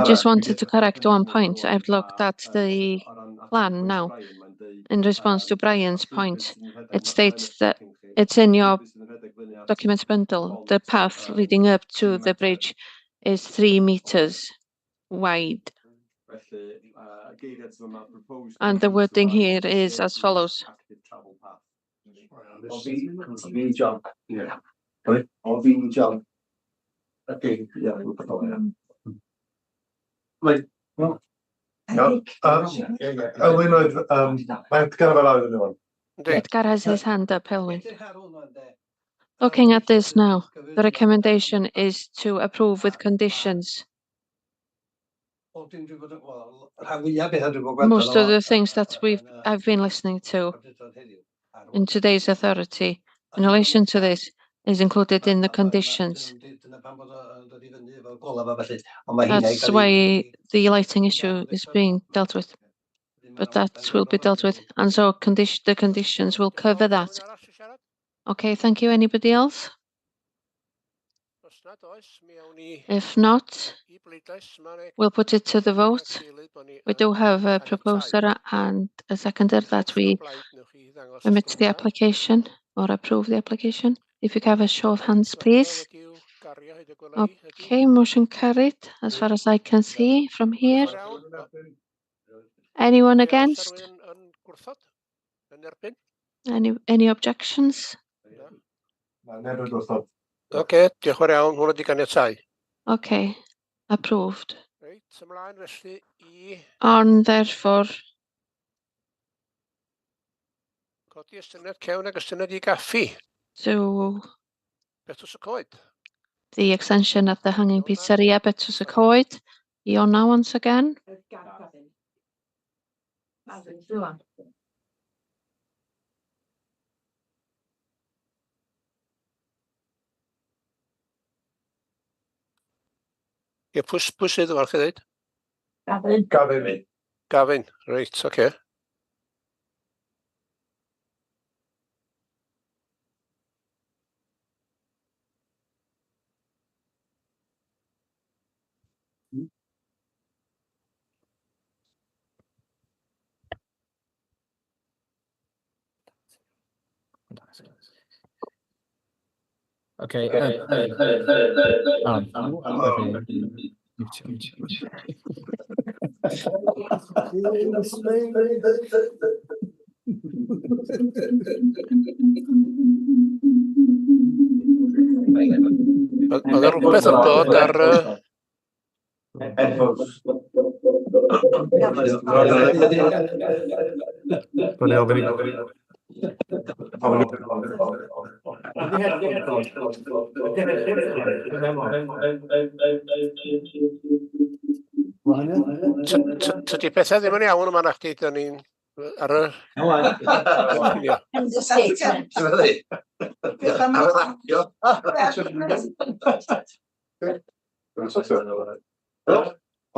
just wanted to correct one point. I've looked at the plan now. In response to Brian's point, it states that it's in your documents bundle. The path leading up to the bridge is 3 meters wide. And the wording here is as follows. Okay, yeah. Edgar has his hand up, Elwyn. Looking at this now, the recommendation is to approve with conditions. Most of the things that I've been listening to in today's authority in relation to this is included in the conditions. That's why the lighting issue is being dealt with. But that will be dealt with, and so the conditions will cover that. Okay, thank you. Anybody else? If not, we'll put it to the vote. We do have a proposer and a seconder that we permit the application or approve the application. If you have a show of hands, please. Okay, motion carried as far as I can see from here. Anyone against? Any objections? Okay, diolch yn fawr iawn, hwnna di ganiatáu. Okay, approved. Reit, ymlaen felly I And therefore, codi ystyniad cewn ag ystyniad I gaffi. to Betws y coed. the extension of the Hanging Pizzeria, Betws y Coed. Iona once again. Ie, pwy sydd yma, chi ddweud? Gavin. Gavin, reit, oce. Okay. Oedd rhywbeth yn dod ar... Tydi pethau ddim yn iawn yma na chdi, da ni'n ar y...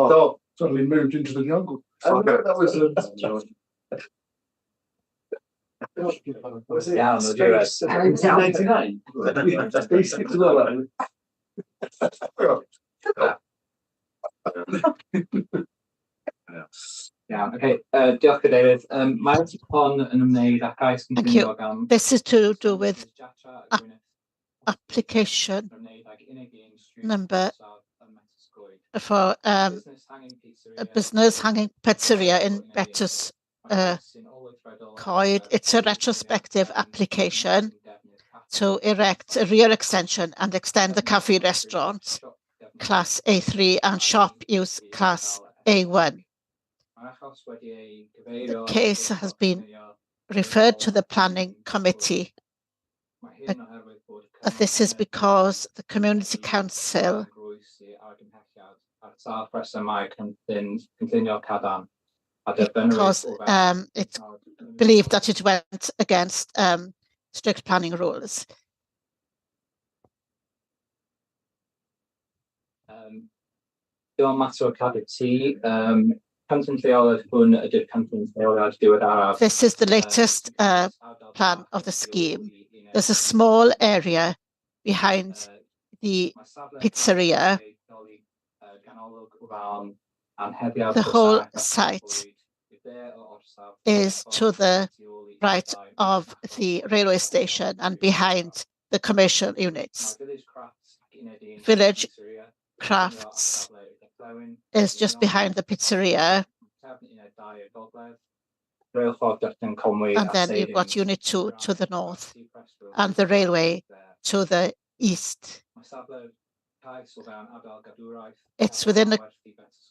Oh, suddenly moved into the jungle. That was was it? Yeah, no, Space 1999. Space as well. Yeah, okay. Diolch Cadeirydd. Mae'r hon yn ymwneud â gais cynllunio gan... This is to do with application number for a business hanging pizzeria in Betws Coed. It's a retrospective application to erect a rear extension and extend the cafe restaurant class A3 and shop use class A1. The case has been referred to the planning committee. This is because the community council because it believed that it went against strict planning rules. This is the latest plan of the scheme. There's a small area behind the pizzeria. The whole site is to the right of the railway station and behind the commercial units. Village Crafts is just behind the pizzeria. And then you've got Unit 2 to the north and the railway to the east. It's within the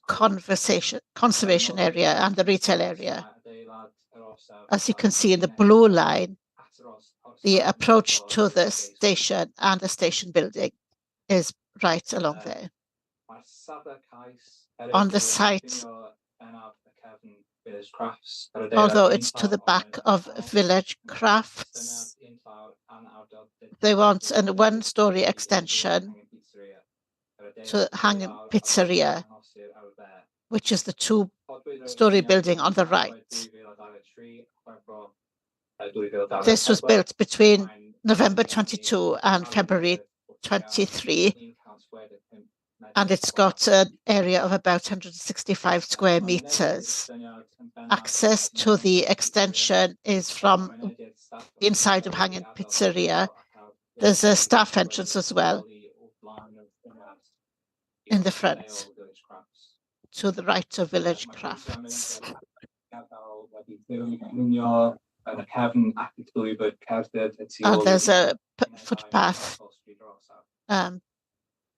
conservation area and the retail area. As you can see in the blue line, the approach to the station and the station building is right along there. On the site, although it's to the back of Village Crafts, they want a one-story extension to Hanging Pizzeria, which is the two-story building on the right. This was built between November 22 and February 23, and it's got an area of about 165 square meters. Access to the extension is from the inside of Hanging Pizzeria. There's a staff entrance as well in the front to the right of Village Crafts. And there's a footpath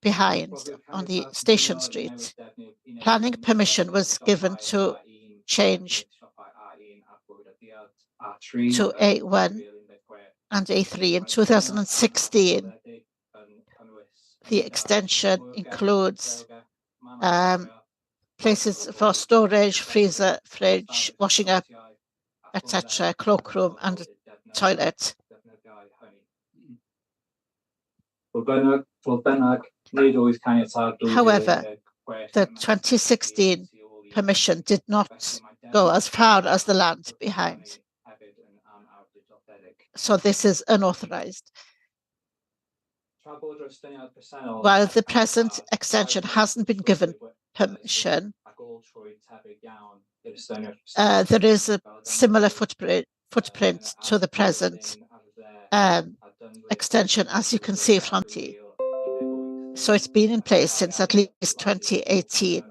behind on the Station Street. Planning permission was given to change to A1 and A3 in 2016. The extension includes places for storage, freezer, fridge, washing up, etc., cloakroom and toilet. However, the 2016 permission did not go as far as the land behind. So this is unauthorized. While the present extension hasn't been given permission, there is a similar footprint to the present extension, as you can see from the. So it's been in place since at least 2018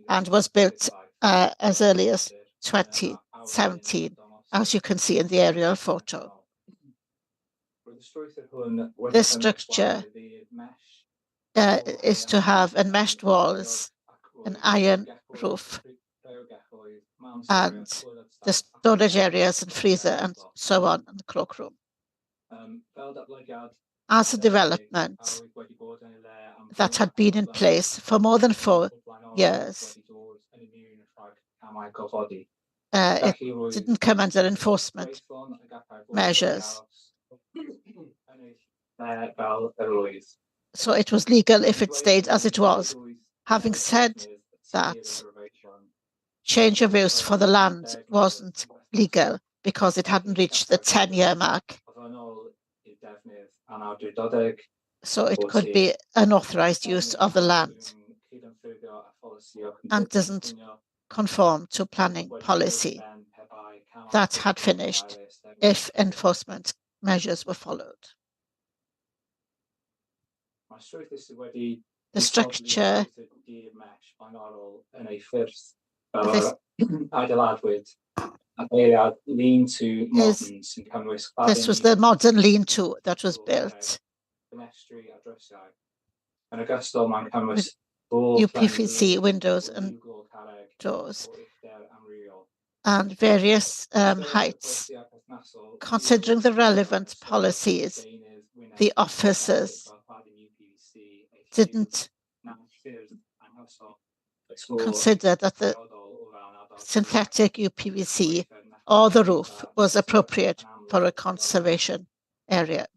and was built as early as 2017, as you can see in the aerial photo. This structure is to have enmeshed walls, an iron roof, and the storage areas and freezer and so on, and the cloakroom. As a development that had been in place for more than 4 years, it didn't come under enforcement measures. So it was legal if it stayed as it was. Having said that, change of use for the land wasn't legal because it hadn't reached the 10-year mark. So it could be unauthorized use of the land and doesn't conform to planning policy that had finished if enforcement measures were followed. The structure this was the modern lean-to that was built. With UPVC windows and doors and various heights. Considering the relevant policies, the officers didn't consider that the synthetic UPVC or the roof was appropriate for a conservation area.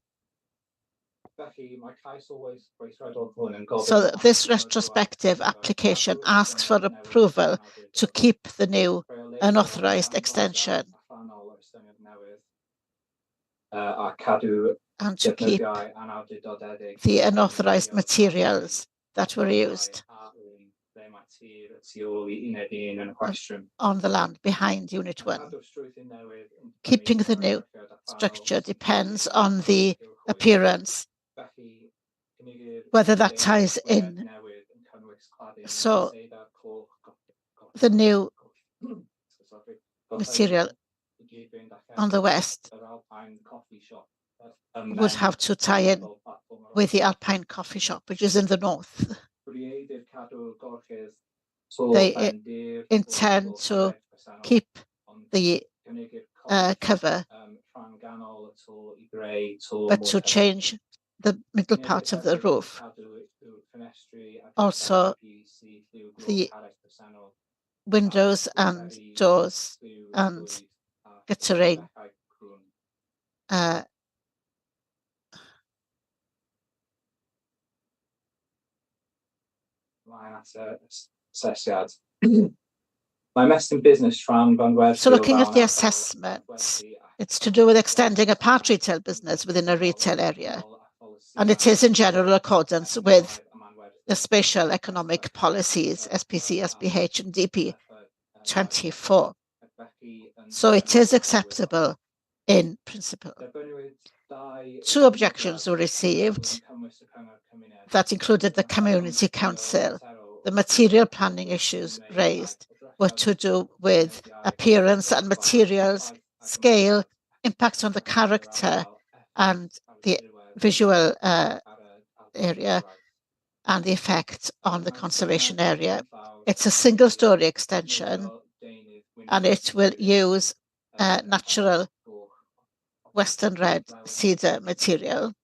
So this retrospective application asks for approval to keep the new unauthorized extension and to keep the unauthorized materials that were used on the land behind Unit 1. Keeping the new structure depends on the appearance, whether that ties in. So the new material on the west would have to tie in with the Alpine Coffee Shop, which is in the north. They intend to keep the cover, but to change the middle part of the roof. Also, the windows and doors and guttering So looking at the assessment, it's to do with extending a part retail business within a retail area. And it is in general accordance with the spatial economic policies, SPC, SPH, and DP 24. So it is acceptable in principle. 2 objections were received that included the Community Council. The material planning issues raised were to do with appearance and materials, scale, impacts on the character and the visual area, and the effect on the conservation area. It's a single-story extension, and it will use natural Western red cedar material,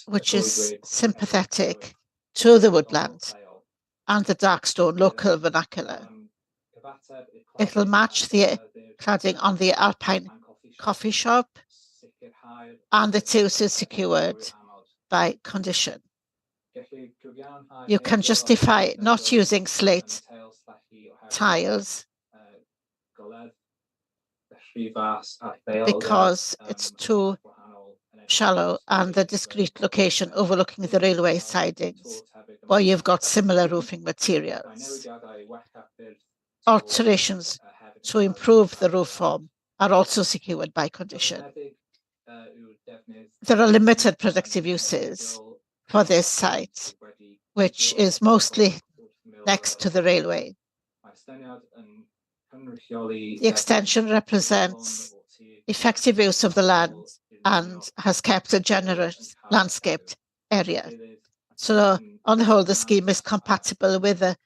which is sympathetic to the woodland and the dark stone local vernacular. It will match the cladding on the Alpine coffee shop, and its use is secured by condition. You can justify not using slate tiles because it's too shallow and the discrete location overlooking the railway sidings, where you've got similar roofing materials. Alterations to improve the roof form are also secured by condition. There are limited productive uses for this site, which is mostly next to the railway. The extension represents effective use of the land and has kept a generous landscaped area. So on the whole, the scheme is compatible with the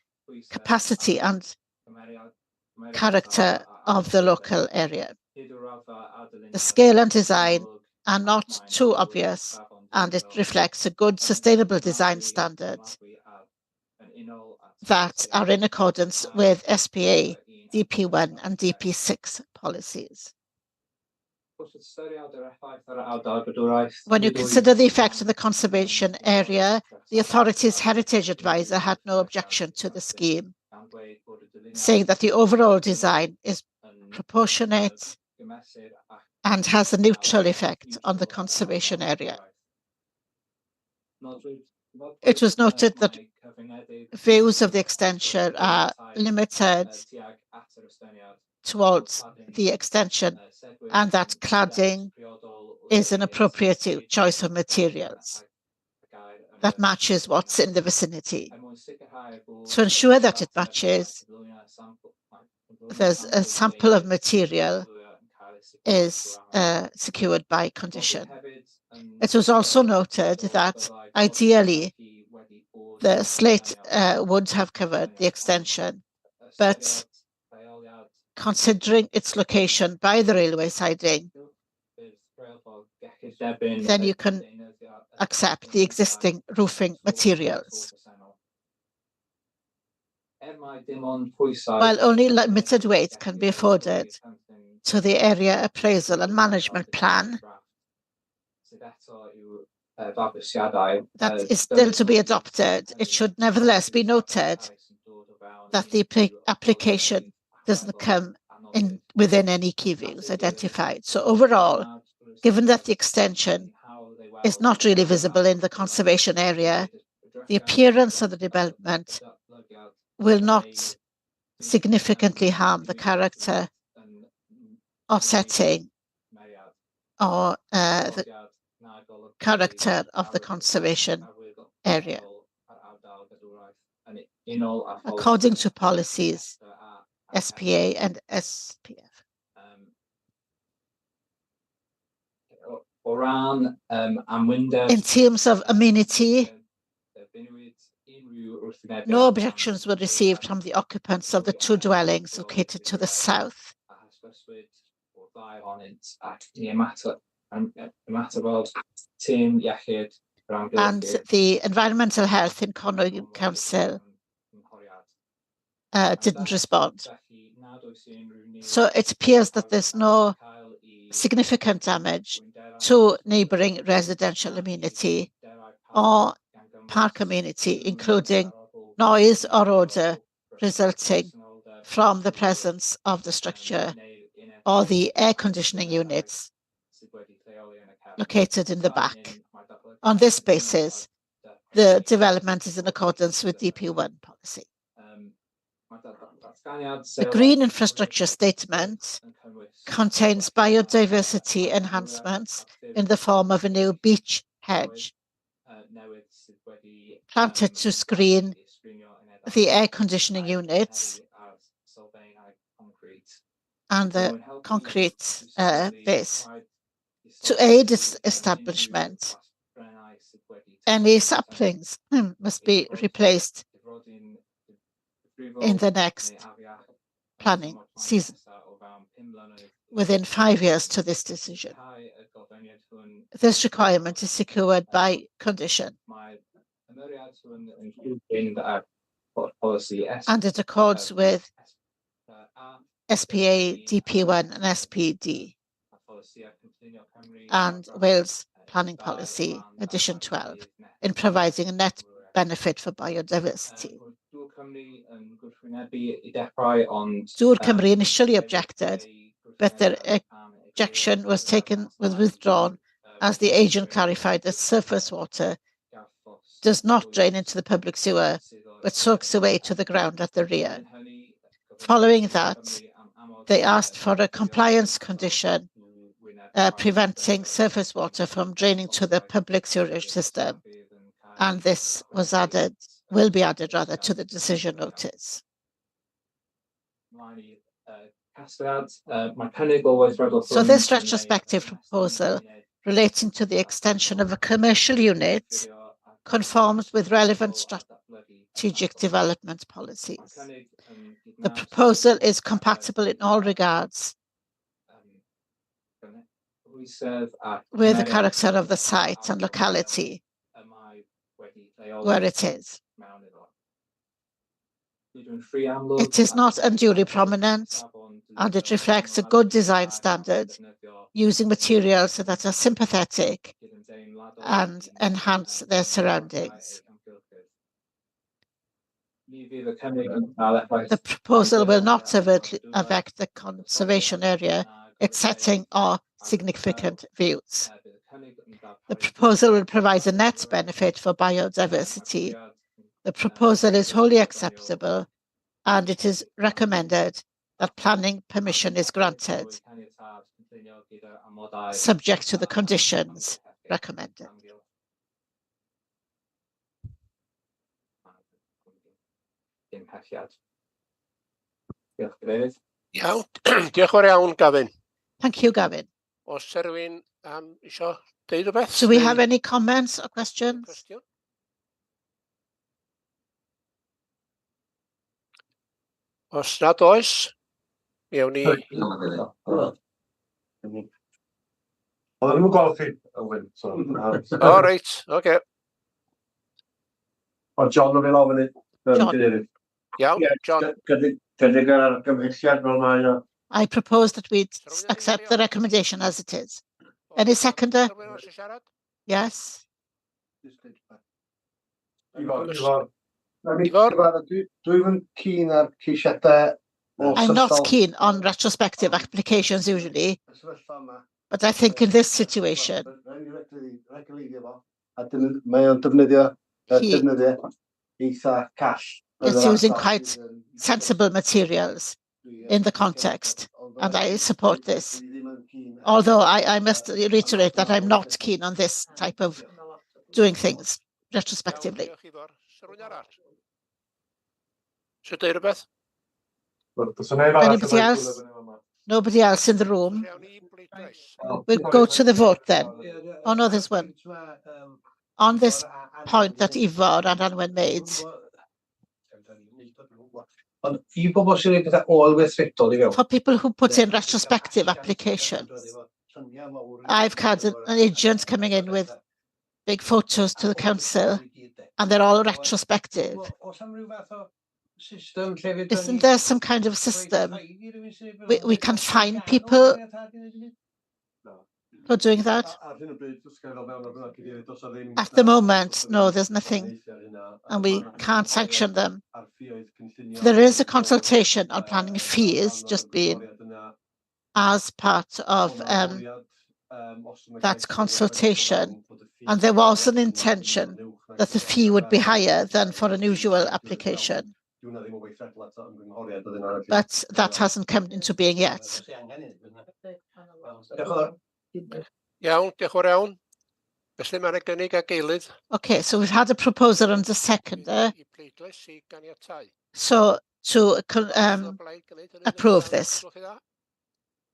capacity and character of the local area. The scale and design are not too obvious, and it reflects a good sustainable design standard that are in accordance with SPA, DP1 and DP6 policies. When you consider the effect of the conservation area, the authority's heritage advisor had no objection to the scheme, saying that the overall design is proportionate and has a neutral effect on the conservation area. It was noted that views of the extension are limited towards the extension and that cladding is an appropriate choice of materials that matches what's in the vicinity. To ensure that it matches, there's a sample of material is secured by condition. It was also noted that ideally the slate would have covered the extension, but considering its location by the railway siding, then you can accept the existing roofing materials. While only limited weight can be afforded to the area appraisal and management plan, that is still to be adopted, it should nevertheless be noted that the application doesn't come in within any key views identified. So overall, given that the extension is not really visible in the conservation area, the appearance of the development will not significantly harm the character or setting or the character of the conservation area. According to policies, SPA and SPF. In terms of amenity, no objections were received from the occupants of the 2 dwellings located to the south. And the Environmental Health in Conwy Council didn't respond. So it appears that there's no significant damage to neighbouring residential amenity or park community, including noise or odour resulting from the presence of the structure or the air conditioning units located in the back. On this basis, the development is in accordance with DP1 policy. The Green Infrastructure Statement contains biodiversity enhancements in the form of a new beech hedge planted to screen the air conditioning units and the concrete base. To aid its establishment, any saplings must be replaced in the next planning season within 5 years to this decision. This requirement is secured by condition, and it accords with SPA DP1 and SPD and Wales Planning Policy Edition 12 in providing a net benefit for biodiversity. Dŵr Cymru initially objected, but their objection was withdrawn as the agent clarified that surface water does not drain into the public sewer, but soaks away to the ground at the rear. Following that, they asked for a compliance condition preventing surface water from draining to the public sewerage system, and this was added, will be added rather, to the decision notice. So this retrospective proposal relating to the extension of a commercial unit conforms with relevant strategic development policies. The proposal is compatible in all regards with the character of the site and locality where it is. It is not unduly prominent, and it reflects a good design standard using materials that are sympathetic and enhance their surroundings. The proposal will not overtly affect the conservation area, its setting, or significant views. The proposal will provide a net benefit for biodiversity. The proposal is wholly acceptable, and it is recommended that planning permission is granted, subject to the conditions recommended. Iawn, diolch yn fawr iawn, Gavin. Thank you, Gavin. Oes rhywun isio deud rhywbeth? Do we have any comments or questions? Os nad oes, mi awn ni. Oedden nhw'n gweld chi, Owen. O, reit, oce. O, John yn mynd ofyn i. Iawn, John. Gynnig ar gymhelliad fel mae o. I propose that we accept the recommendation as it is. Any seconder? Yes. Dwi'n keen ar ceisiadau. I'm not keen on retrospective applications usually, but I think in this situation, it's using quite sensible materials in the context, and I support this. Although I must reiterate that I'm not keen on this type of doing things retrospectively. Anybody else? Nobody else in the room? We'll go to the vote then. Oh no, there's one. On this point that Ivor and Anwen made. For people who put in retrospective applications, I've had an agent coming in with big photos to the council, and they're all retrospective. Isn't there some kind of system we can find people for doing that? At the moment, no, there's nothing, and we can't sanction them. There is a consultation on planning fees just being as part of that consultation, and there was an intention that the fee would be higher than for an usual application, but that hasn't come into being yet. Iawn, diolch yn fawr iawn. Felly mae'n ei gynnig ag eilydd. Okay, so we've had a proposer and a seconder. I pleidlais i ganiatáu. So to approve this.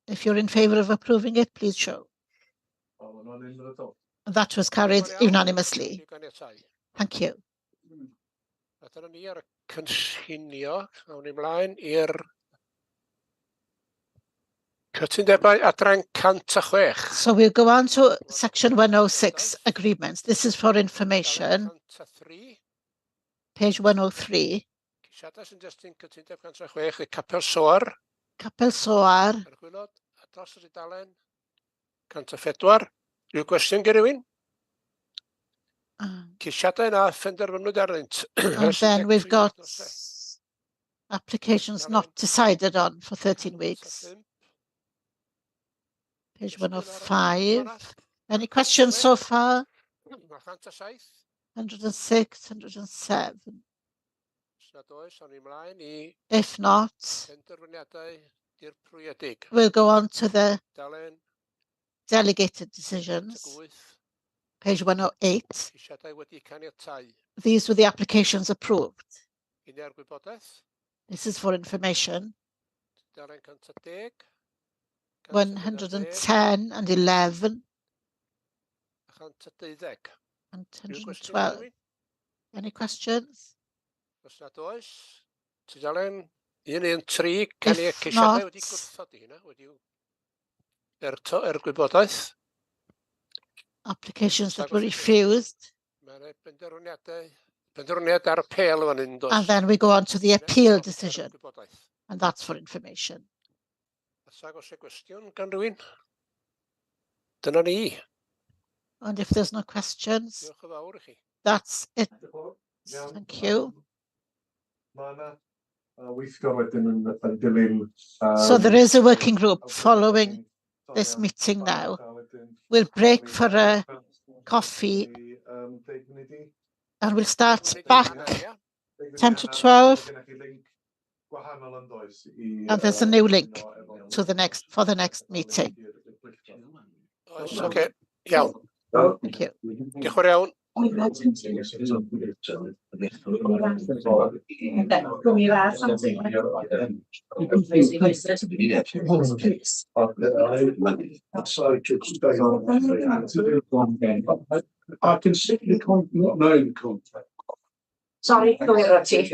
If you're in favour of approving it, please show. That was carried unanimously. Thank you. A dyna ni ar y cynllunio. Awn ni mlaen i'r cytundebau adran 106. So we'll go on to section 106 agreements. This is for information. Page 103. Ceisiadau sy'n destyn cytundeb 106 y Capel Soar. Capel Soar. Yr gwylod dros yr udalen 104. Rhyw gwestiwn gen rywun? Ceisiadau yna phenderfynwyd arnynt. And then we've got applications not decided on for 13 weeks. Page 105. Any questions so far? 106, 107. If not, we'll go on to the delegated decisions. Page 108. These were the applications approved. This is for information. 110 and 11 and 112. Any questions? If not, applications that were refused. And then we go on to the appeal decision, and that's for information. And if there's no questions, that's it. Thank you. So there is a working group following this meeting now. We'll break for a coffee and we'll start back 10 to 12. And there's a new link to the next meeting. Okay. Yeah. Thank you. Diolch yn fawr iawn. I can simply not know the contract. Sorry, go ahead, Rosie.